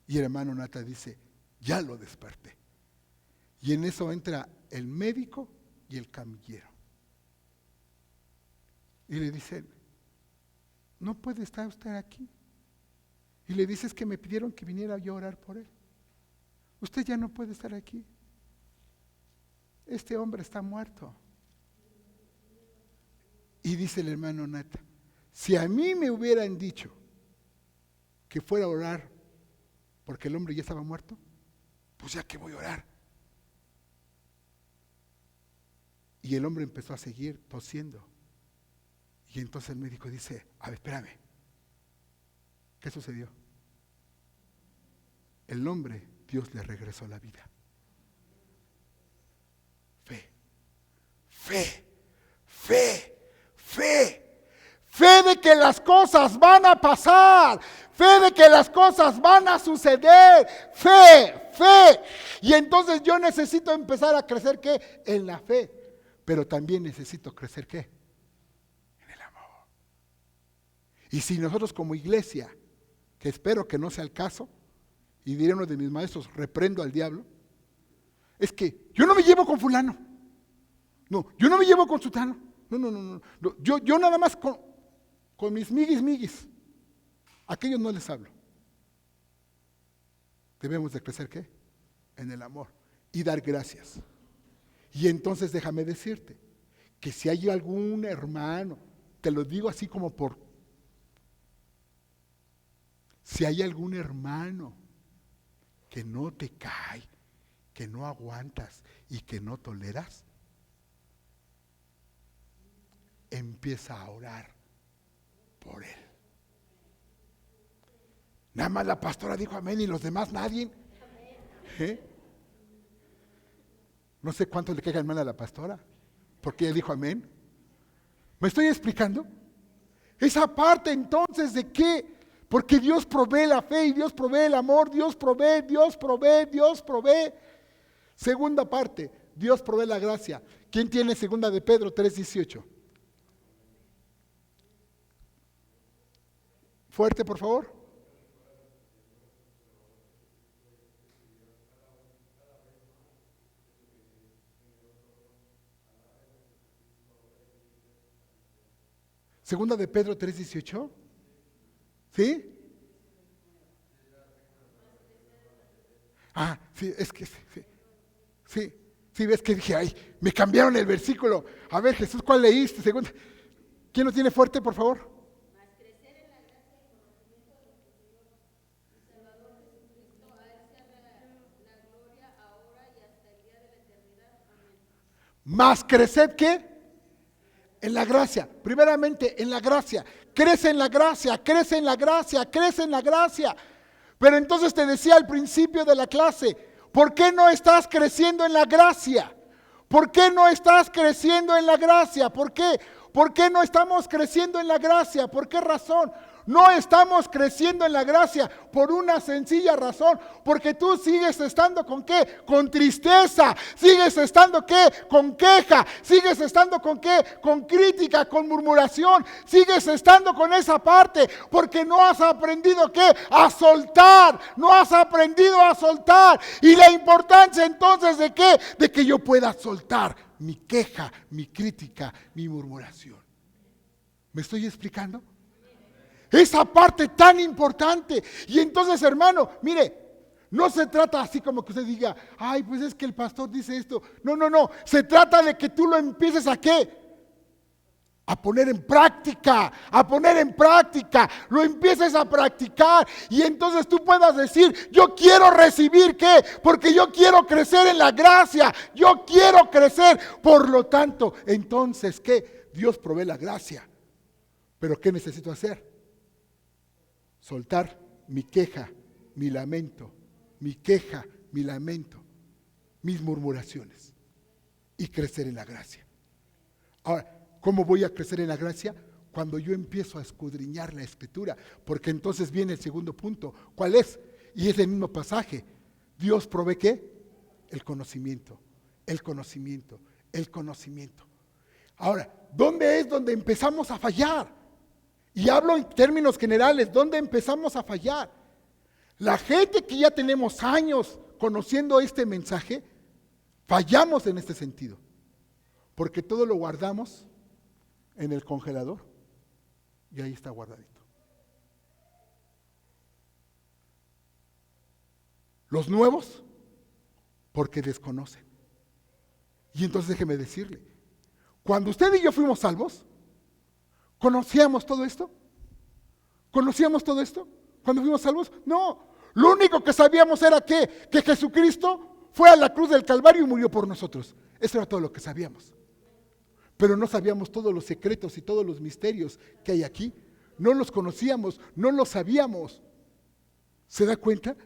Y el hermano Nata dice, ya lo desperté. Y en eso entra el médico y el camillero. Y le dicen, no puede estar usted aquí. Y le dice, es que me pidieron que viniera yo a orar por él. Usted ya no puede estar aquí. Este hombre está muerto. Y dice el hermano Nata, si a mí me hubieran dicho que fuera a orar porque el hombre ya estaba muerto, pues ya que voy a orar. Y el hombre empezó a seguir tosiendo. Y entonces el médico dice, a ver, espérame, ¿qué sucedió? El hombre, Dios le regresó la vida. Fe de que las cosas van a pasar, fe de que las cosas van a suceder, fe. Y entonces yo necesito empezar a crecer ¿qué? En la fe, pero también necesito crecer ¿qué? En el amor. Y si nosotros como iglesia, que espero que no sea el caso, y diré uno de mis maestros, reprendo al diablo, es que yo no me llevo con fulano, no, yo no me llevo con sutano, no. Yo nada más con mis miguis, a aquellos no les hablo. Debemos de crecer ¿qué? En el amor y dar gracias. Y entonces déjame decirte que si hay algún hermano, te lo digo así como si hay algún hermano que no te cae, que no aguantas y que no toleras, empieza a orar por él. Nada más la pastora dijo amén y los demás nadie. No sé cuánto le queda hermana a la pastora, porque ella dijo amén. ¿Me estoy explicando? Esa parte entonces de qué, porque Dios provee la fe y Dios provee el amor, Dios provee, Dios provee, Dios provee. Segunda parte, Dios provee la gracia. ¿Quién tiene segunda de Pedro 3:18? Fuerte, por favor. Segunda de Pedro 3:18. ¿Sí? Ah, sí, es que sí, ves que dije, ay, me cambiaron el versículo. A ver, Jesús, ¿cuál leíste? Segunda. ¿Quién lo tiene fuerte, por favor? Más creced, ¿qué? En la gracia, primeramente en la gracia, crece en la gracia, crece en la gracia, crece en la gracia. Pero entonces te decía al principio de la clase, ¿por qué no estás creciendo en la gracia? ¿Por qué no estás creciendo en la gracia? ¿Por qué? ¿Por qué no estamos creciendo en la gracia? ¿Por qué razón? No estamos creciendo en la gracia por una sencilla razón, porque tú sigues estando ¿con qué? Con tristeza, sigues estando ¿qué? Con queja, sigues estando ¿con qué? Con crítica, con murmuración, sigues estando con esa parte, porque no has aprendido ¿qué? A soltar, no has aprendido a soltar. Y la importancia entonces de ¿qué? De que yo pueda soltar mi queja, mi crítica, mi murmuración. ¿Me estoy explicando? Esa parte tan importante. Y entonces, hermano, mire, no se trata así como que usted diga, ay, pues es que el pastor dice esto. No, no, no. Se trata de que tú lo empieces a ¿qué? A poner en práctica, a poner en práctica. Lo empieces a practicar. Y entonces tú puedas decir, yo quiero recibir ¿qué? Porque yo quiero crecer en la gracia. Yo quiero crecer. Por lo tanto, entonces, ¿qué? Dios provee la gracia. Pero ¿qué necesito hacer? Soltar mi queja, mi lamento, mi queja, mi lamento, mis murmuraciones y crecer en la gracia. Ahora, ¿cómo voy a crecer en la gracia? Cuando yo empiezo a escudriñar la Escritura, porque entonces viene el segundo punto. ¿Cuál es? Y es el mismo pasaje. Dios provee ¿qué? El conocimiento, el conocimiento, el conocimiento. Ahora, ¿dónde es donde empezamos a fallar? Y hablo en términos generales, ¿dónde empezamos a fallar? La gente que ya tenemos años conociendo este mensaje, fallamos en este sentido, porque todo lo guardamos en el congelador y ahí está guardadito. Los nuevos, porque desconocen. Y entonces déjeme decirle, cuando usted y yo fuimos salvos, ¿conocíamos todo esto? ¿Conocíamos todo esto cuando fuimos salvos? No. Lo único que sabíamos era que Jesucristo fue a la cruz del Calvario y murió por nosotros. Eso era todo lo que sabíamos. Pero no sabíamos todos los secretos y todos los misterios que hay aquí. No los conocíamos, no los sabíamos. ¿Se da cuenta?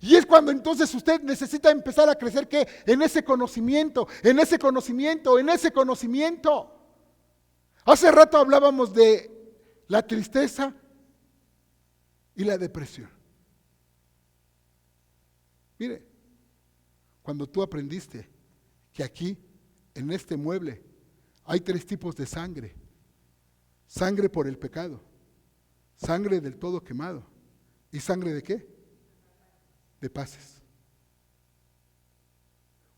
Y es cuando entonces usted necesita empezar a crecer ¿qué? En ese conocimiento, en ese conocimiento, en ese conocimiento. Hace rato hablábamos de la tristeza y la depresión. Mire, cuando tú aprendiste que aquí, en este mueble, hay 3 tipos de sangre. Sangre por el pecado, sangre del todo quemado. ¿Y sangre de qué? De paces.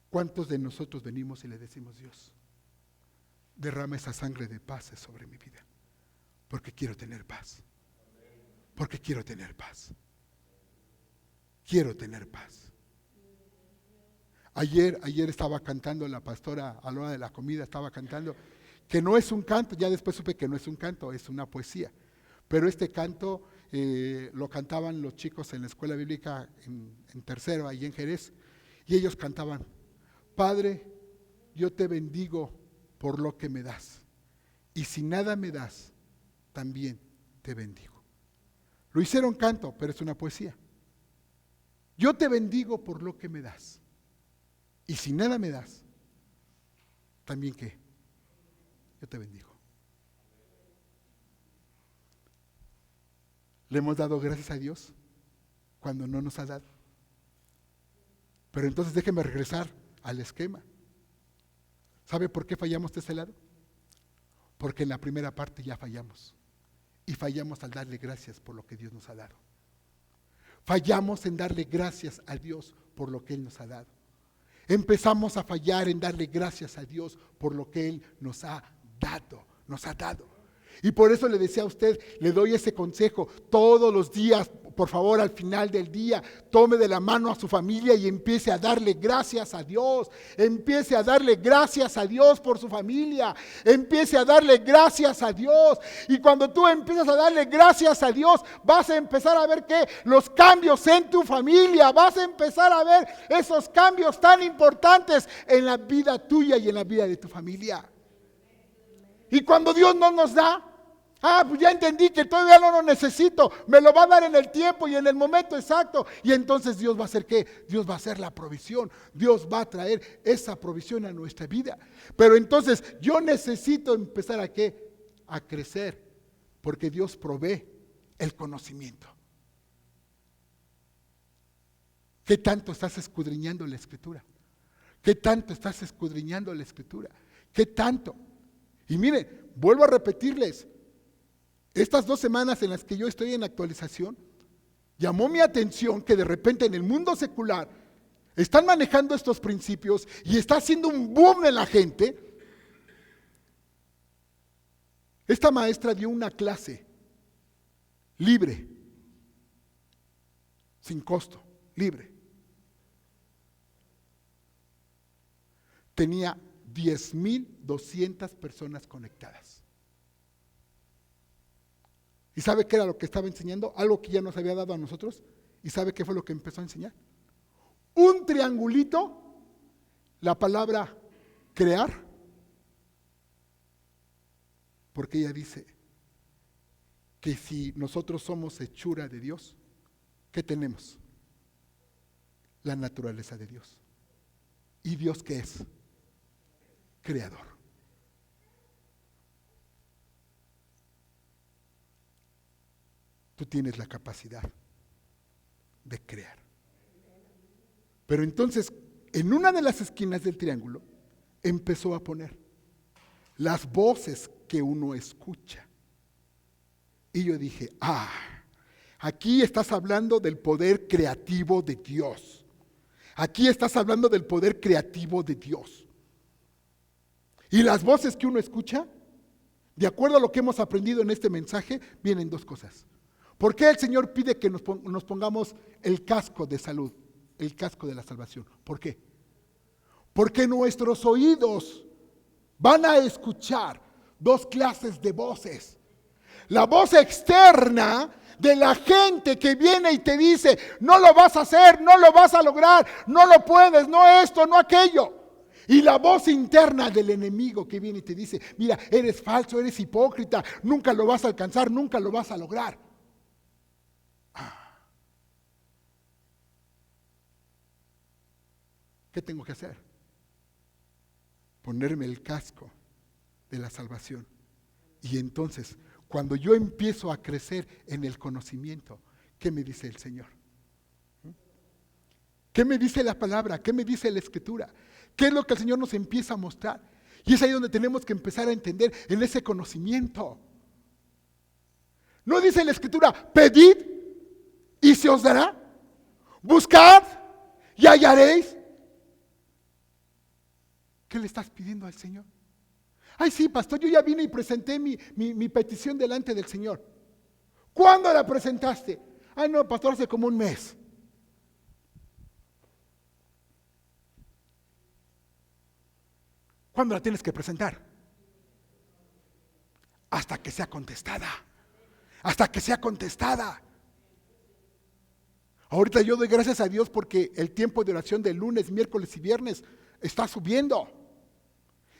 ¿Cuántos de nosotros venimos y le decimos, Dios, derrama esa sangre de paz sobre mi vida, porque quiero tener paz, porque quiero tener paz, quiero tener paz? Ayer estaba cantando la pastora a la hora de la comida, estaba cantando, que no es un canto, ya después supe que no es un canto, es una poesía, pero este canto lo cantaban los chicos en la escuela bíblica en tercero, ahí en Jerez, y ellos cantaban, Padre, yo te bendigo por lo que me das. Y si nada me das, también te bendigo. Lo hicieron canto, pero es una poesía. Yo te bendigo por lo que me das. Y si nada me das, también ¿qué? Yo te bendigo. ¿Le hemos dado gracias a Dios cuando no nos ha dado? Pero entonces déjeme regresar al esquema. ¿Sabe por qué fallamos de ese lado? Porque en la primera parte ya fallamos. Y fallamos al darle gracias por lo que Dios nos ha dado. Fallamos en darle gracias a Dios por lo que Él nos ha dado. Empezamos a fallar en darle gracias a Dios por lo que Él nos ha dado. Y por eso le decía a usted, le doy ese consejo todos los días, por favor, al final del día, tome de la mano a su familia y empiece a darle gracias a Dios. Empiece a darle gracias a Dios por su familia. Empiece a darle gracias a Dios. Y cuando tú empiezas a darle gracias a Dios, vas a empezar a ver que los cambios en tu familia, vas a empezar a ver esos cambios tan importantes en la vida tuya y en la vida de tu familia. Y cuando Dios no nos da, pues ya entendí que todavía no lo necesito, me lo va a dar en el tiempo y en el momento exacto. Y entonces Dios va a hacer ¿qué? Dios va a hacer la provisión, Dios va a traer esa provisión a nuestra vida. Pero entonces yo necesito empezar ¿a qué? A crecer, porque Dios provee el conocimiento. ¿Qué tanto estás escudriñando la Escritura? ¿Qué tanto estás escudriñando la Escritura? ¿Qué tanto? Y mire, vuelvo a repetirles, estas 2 semanas en las que yo estoy en actualización, llamó mi atención que de repente en el mundo secular están manejando estos principios y está haciendo un boom en la gente. Esta maestra dio una clase libre, sin costo, libre. Tenía 10,200 personas conectadas. ¿Y sabe qué era lo que estaba enseñando? Algo que ya nos había dado a nosotros. ¿Y sabe qué fue lo que empezó a enseñar? Un triangulito, la palabra crear, porque ella dice que si nosotros somos hechura de Dios, ¿qué tenemos? La naturaleza de Dios. ¿Y Dios qué es? Creador. Tú tienes la capacidad de crear. Pero entonces, en una de las esquinas del triángulo, empezó a poner las voces que uno escucha. Y yo dije, aquí estás hablando del poder creativo de Dios. Aquí estás hablando del poder creativo de Dios. Y las voces que uno escucha, de acuerdo a lo que hemos aprendido en este mensaje, vienen 2 cosas. ¿Por qué el Señor pide que nos pongamos el casco de salud, el casco de la salvación? ¿Por qué? Porque nuestros oídos van a escuchar 2 clases de voces. La voz externa de la gente que viene y te dice, no lo vas a hacer, no lo vas a lograr, no lo puedes, no esto, no aquello. Y la voz interna del enemigo que viene y te dice, mira, eres falso, eres hipócrita, nunca lo vas a alcanzar, nunca lo vas a lograr. ¿Qué tengo que hacer? Ponerme el casco de la salvación. Y entonces, cuando yo empiezo a crecer en el conocimiento, ¿qué me dice el Señor? ¿Qué me dice la palabra? ¿Qué me dice la Escritura? ¿Qué es lo que el Señor nos empieza a mostrar? Y es ahí donde tenemos que empezar a entender en ese conocimiento. ¿No dice la Escritura, pedid y se os dará? Buscad y hallaréis. ¿Qué le estás pidiendo al Señor? Ay, sí, pastor, yo ya vine y presenté mi petición delante del Señor. ¿Cuándo la presentaste? Ay, no, pastor, hace como un mes. ¿Cuándo la tienes que presentar? Hasta que sea contestada. Hasta que sea contestada. Ahorita yo doy gracias a Dios porque el tiempo de oración de lunes, miércoles y viernes está subiendo.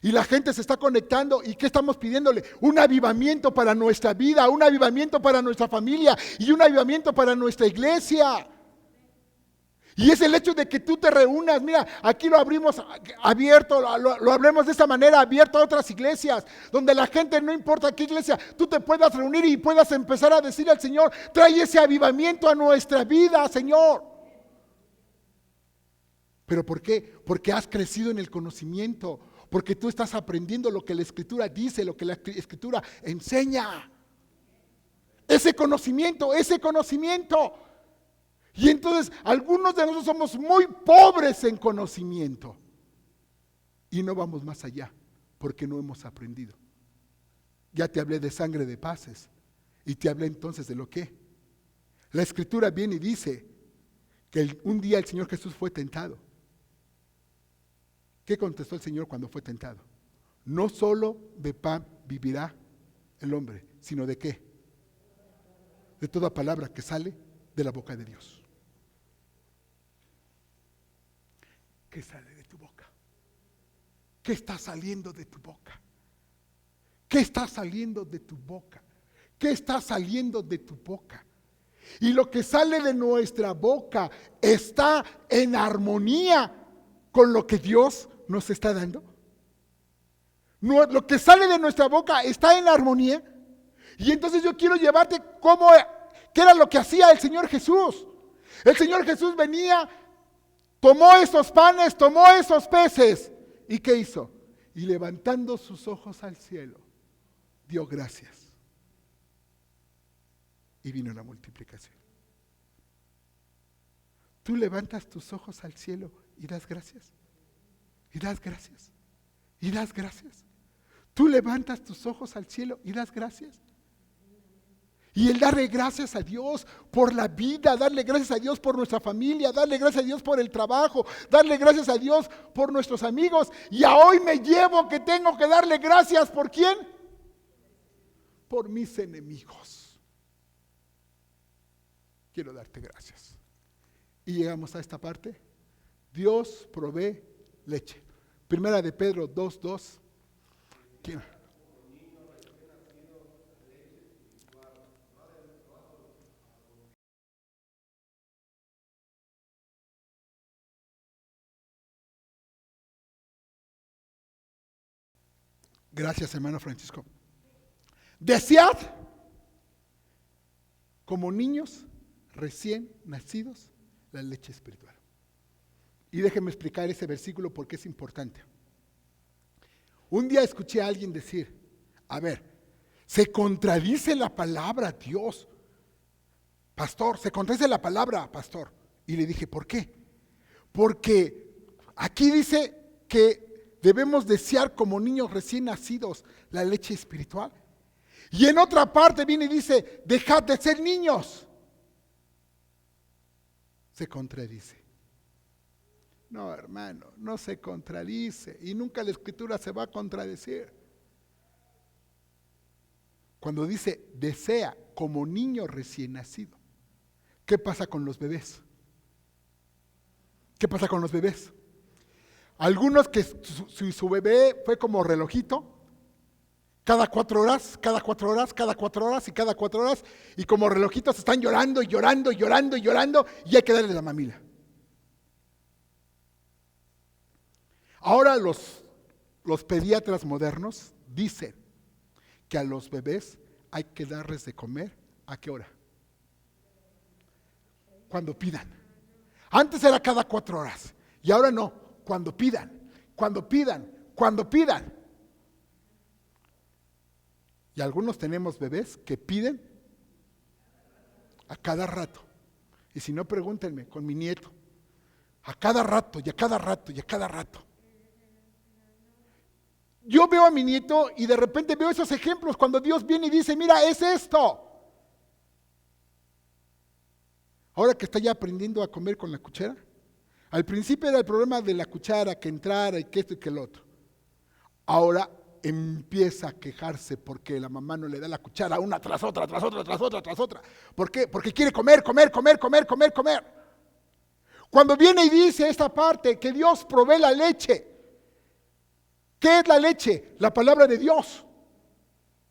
Y la gente se está conectando. ¿Y qué estamos pidiéndole? Un avivamiento para nuestra vida, un avivamiento para nuestra familia y un avivamiento para nuestra iglesia. Y es el hecho de que tú te reúnas. Mira, aquí lo abrimos abierto, lo hablemos de esta manera, abierto a otras iglesias, donde la gente, no importa qué iglesia, tú te puedas reunir y puedas empezar a decirle al Señor, trae ese avivamiento a nuestra vida, Señor. ¿Pero por qué? Porque has crecido en el conocimiento, porque tú estás aprendiendo lo que la Escritura dice, lo que la Escritura enseña. Ese conocimiento. Y entonces algunos de nosotros somos muy pobres en conocimiento y no vamos más allá porque no hemos aprendido. Ya te hablé de sangre de paces y te hablé entonces de lo que la Escritura viene y dice que un día el Señor Jesús fue tentado. ¿Qué contestó el Señor cuando fue tentado? No solo de pan vivirá el hombre, sino de ¿qué? De toda palabra que sale de la boca de Dios. ¿Qué sale de tu boca? ¿Qué está saliendo de tu boca? ¿Qué está saliendo de tu boca? ¿Qué está saliendo de tu boca? Y lo que sale de nuestra boca está en armonía con lo que Dios nos está dando. Lo que sale de nuestra boca está en armonía. Y entonces yo quiero llevarte qué era lo que hacía el Señor Jesús. El Señor Jesús venía, tomó esos panes, tomó esos peces. ¿Y qué hizo? Y levantando sus ojos al cielo, dio gracias. Y vino la multiplicación. Tú levantas tus ojos al cielo y das gracias. Y das gracias. Y das gracias. Tú levantas tus ojos al cielo y das gracias. Y el darle gracias a Dios por la vida, darle gracias a Dios por nuestra familia, darle gracias a Dios por el trabajo, darle gracias a Dios por nuestros amigos. Y a hoy me llevo que tengo que darle gracias, ¿por quién? Por mis enemigos. Quiero darte gracias. Y llegamos a esta parte. Dios provee leche. Primera de Pedro 2:2. ¿Quién? Gracias, hermano Francisco. Desead como niños recién nacidos la leche espiritual. Y déjenme explicar ese versículo porque es importante. Un día escuché a alguien decir, a ver, se contradice la palabra Dios, pastor, se contradice la palabra, pastor. Y le dije, ¿por qué? Porque aquí dice que debemos desear como niños recién nacidos la leche espiritual. Y en otra parte viene y dice, dejad de ser niños. Se contradice. No, hermano, no se contradice y nunca la Escritura se va a contradecir. Cuando dice desea como niño recién nacido, ¿qué pasa con los bebés? ¿Qué pasa con los bebés? Algunos que su bebé fue como relojito, cada 4 horas, cada 4 horas, cada 4 horas y cada 4 horas, y como relojitos están llorando y llorando y llorando y llorando, y hay que darle la mamila. Ahora los pediatras modernos dicen que a los bebés hay que darles de comer, ¿a qué hora? Cuando pidan. Antes era cada 4 horas y ahora no, cuando pidan, cuando pidan, cuando pidan. Y algunos tenemos bebés que piden a cada rato. Y si no, pregúntenme con mi nieto. A cada rato y a cada rato y a cada rato. Yo veo a mi nieto y de repente veo esos ejemplos cuando Dios viene y dice, mira, es esto. Ahora que está ya aprendiendo a comer con la cuchara. Al principio era el problema de la cuchara, que entrara y que esto y que el otro. Ahora empieza a quejarse porque la mamá no le da la cuchara una tras otra, tras otra, tras otra, tras otra. ¿Por qué? Porque quiere comer, comer, comer, comer, comer, comer. Cuando viene y dice esta parte que Dios provee la leche. ¿Qué es la leche? La palabra de Dios.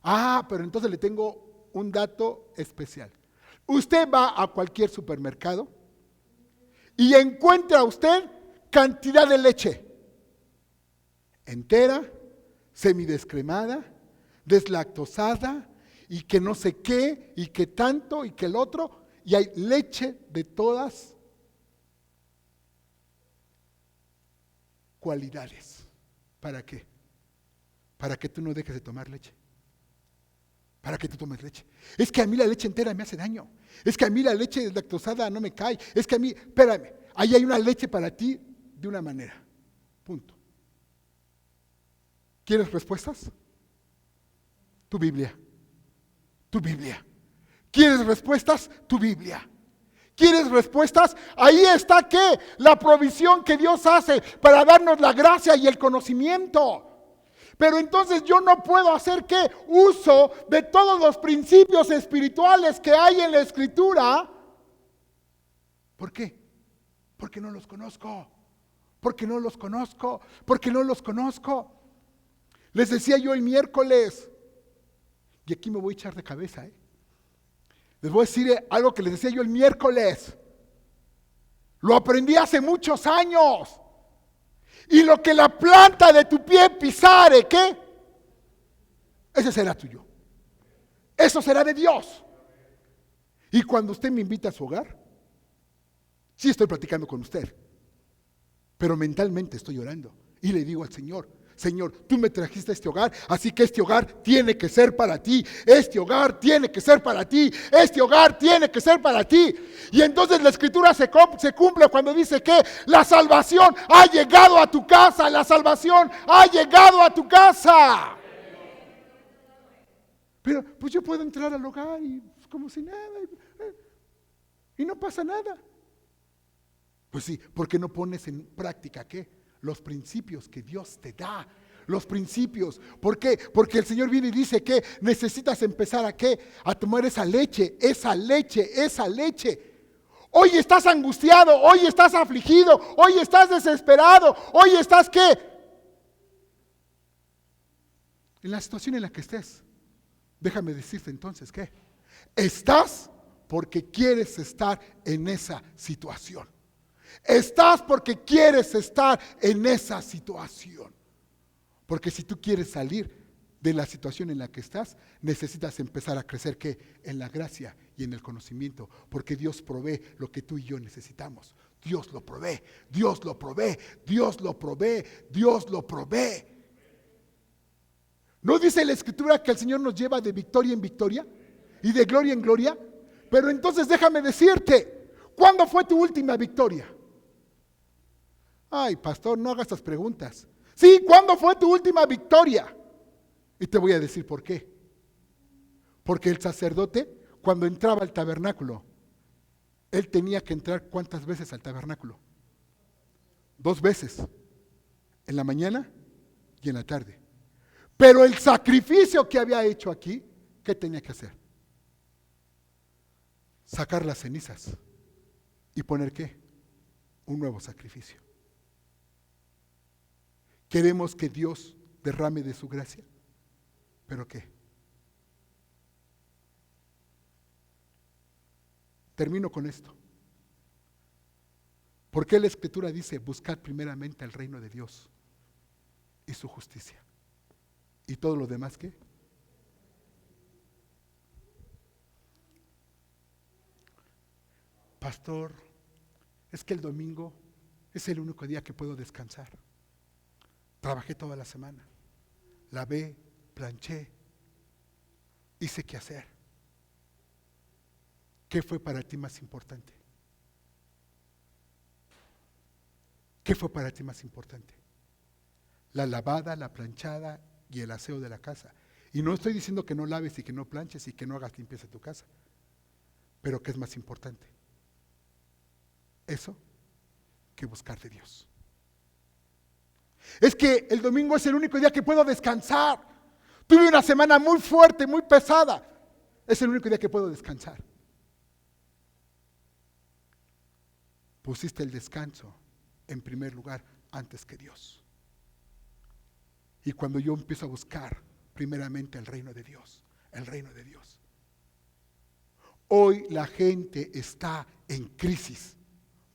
Ah, pero entonces le tengo un dato especial. Usted va a cualquier supermercado y encuentra usted cantidad de leche entera, semidescremada, deslactosada, y que no sé qué, y que tanto, y que el otro, y hay leche de todas cualidades. ¿Para qué? Para que tú no dejes de tomar leche. Para que tú tomes leche. Es que a mí la leche entera me hace daño. Es que a mí la leche deslactosada no me cae. Es que a mí, espérame, ahí hay una leche para ti de una manera. Punto. ¿Quieres respuestas? Tu Biblia. Tu Biblia. ¿Quieres respuestas? Tu Biblia. ¿Quieres respuestas? Ahí está ¿qué? La provisión que Dios hace para darnos la gracia y el conocimiento. Pero entonces yo no puedo hacer ¿qué? Uso de todos los principios espirituales que hay en la Escritura. ¿Por qué? Porque no los conozco. Porque no los conozco. Porque no los conozco. Les decía yo el miércoles, y aquí me voy a echar de cabeza, les voy a decir algo que les decía yo el miércoles. Lo aprendí hace muchos años. Y lo que la planta de tu pie pisare, ¿qué? Ese será tuyo. Eso será de Dios. Y cuando usted me invita a su hogar, sí estoy platicando con usted, pero mentalmente estoy orando. Y le digo al Señor, Señor, tú me trajiste a este hogar, así que este hogar tiene que ser para ti. Este hogar tiene que ser para ti. Este hogar tiene que ser para ti. Y entonces la Escritura se cumple cuando dice que la salvación ha llegado a tu casa. La salvación ha llegado a tu casa. Pero pues yo puedo entrar al hogar y como si nada. Y no pasa nada. Pues sí, porque no pones en práctica ¿qué? Los principios que Dios te da. Los principios. ¿Por qué? Porque el Señor viene y dice que necesitas empezar a ¿qué? A tomar esa leche, esa leche, esa leche. Hoy estás angustiado, hoy estás afligido, hoy estás desesperado, hoy estás ¿qué? En la situación en la que estés. Déjame decirte entonces ¿qué? Estás porque quieres estar en esa situación. Estás porque quieres estar en esa situación. Porque si tú quieres salir de la situación en la que estás, necesitas empezar a crecer ¿qué? En la gracia y en el conocimiento. Porque Dios provee lo que tú y yo necesitamos. Dios lo provee, Dios lo provee, Dios lo provee, Dios lo provee. ¿No dice la Escritura que el Señor nos lleva de victoria en victoria y de gloria en gloria? Pero entonces déjame decirte, ¿cuándo fue tu última victoria? Ay, pastor, no hagas estas preguntas. Sí, ¿cuándo fue tu última victoria? Y te voy a decir por qué. Porque el sacerdote, cuando entraba al tabernáculo, él tenía que entrar ¿cuántas veces al tabernáculo? 2 veces, en la mañana y en la tarde. Pero el sacrificio que había hecho aquí, ¿qué tenía que hacer? Sacar las cenizas y poner ¿qué? Un nuevo sacrificio. Queremos que Dios derrame de su gracia, ¿pero qué? Termino con esto. ¿Por qué la Escritura dice buscad primeramente el reino de Dios y su justicia? ¿Y todo lo demás qué? Pastor, es que el domingo es el único día que puedo descansar. Trabajé toda la semana, lavé, planché, hice qué hacer. ¿Qué fue para ti más importante? ¿Qué fue para ti más importante? La lavada, la planchada y el aseo de la casa. Y no estoy diciendo que no laves y que no planches y que no hagas limpieza de tu casa, pero ¿qué es más importante? Eso que buscar de Dios. Es que el domingo es el único día que puedo descansar. Tuve una semana muy fuerte, muy pesada. Es el único día que puedo descansar. Pusiste el descanso en primer lugar antes que Dios. Y cuando yo empiezo a buscar primeramente el reino de Dios, el reino de Dios. Hoy la gente está en crisis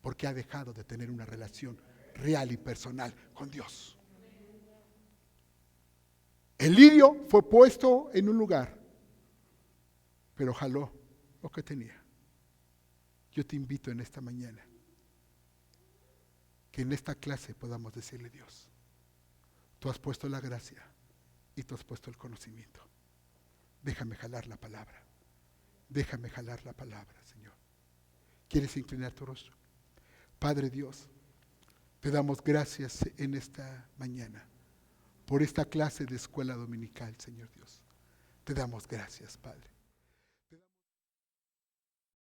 porque ha dejado de tener una relación real y personal con Dios. El lirio fue puesto en un lugar, pero jaló lo que tenía. Yo te invito en esta mañana que en esta clase podamos decirle: Dios, tú has puesto la gracia y tú has puesto el conocimiento. Déjame jalar la palabra. Déjame jalar la palabra, Señor. ¿Quieres inclinar tu rostro? Padre Dios, te damos gracias en esta mañana por esta clase de escuela dominical, Señor Dios. Te damos gracias, Padre.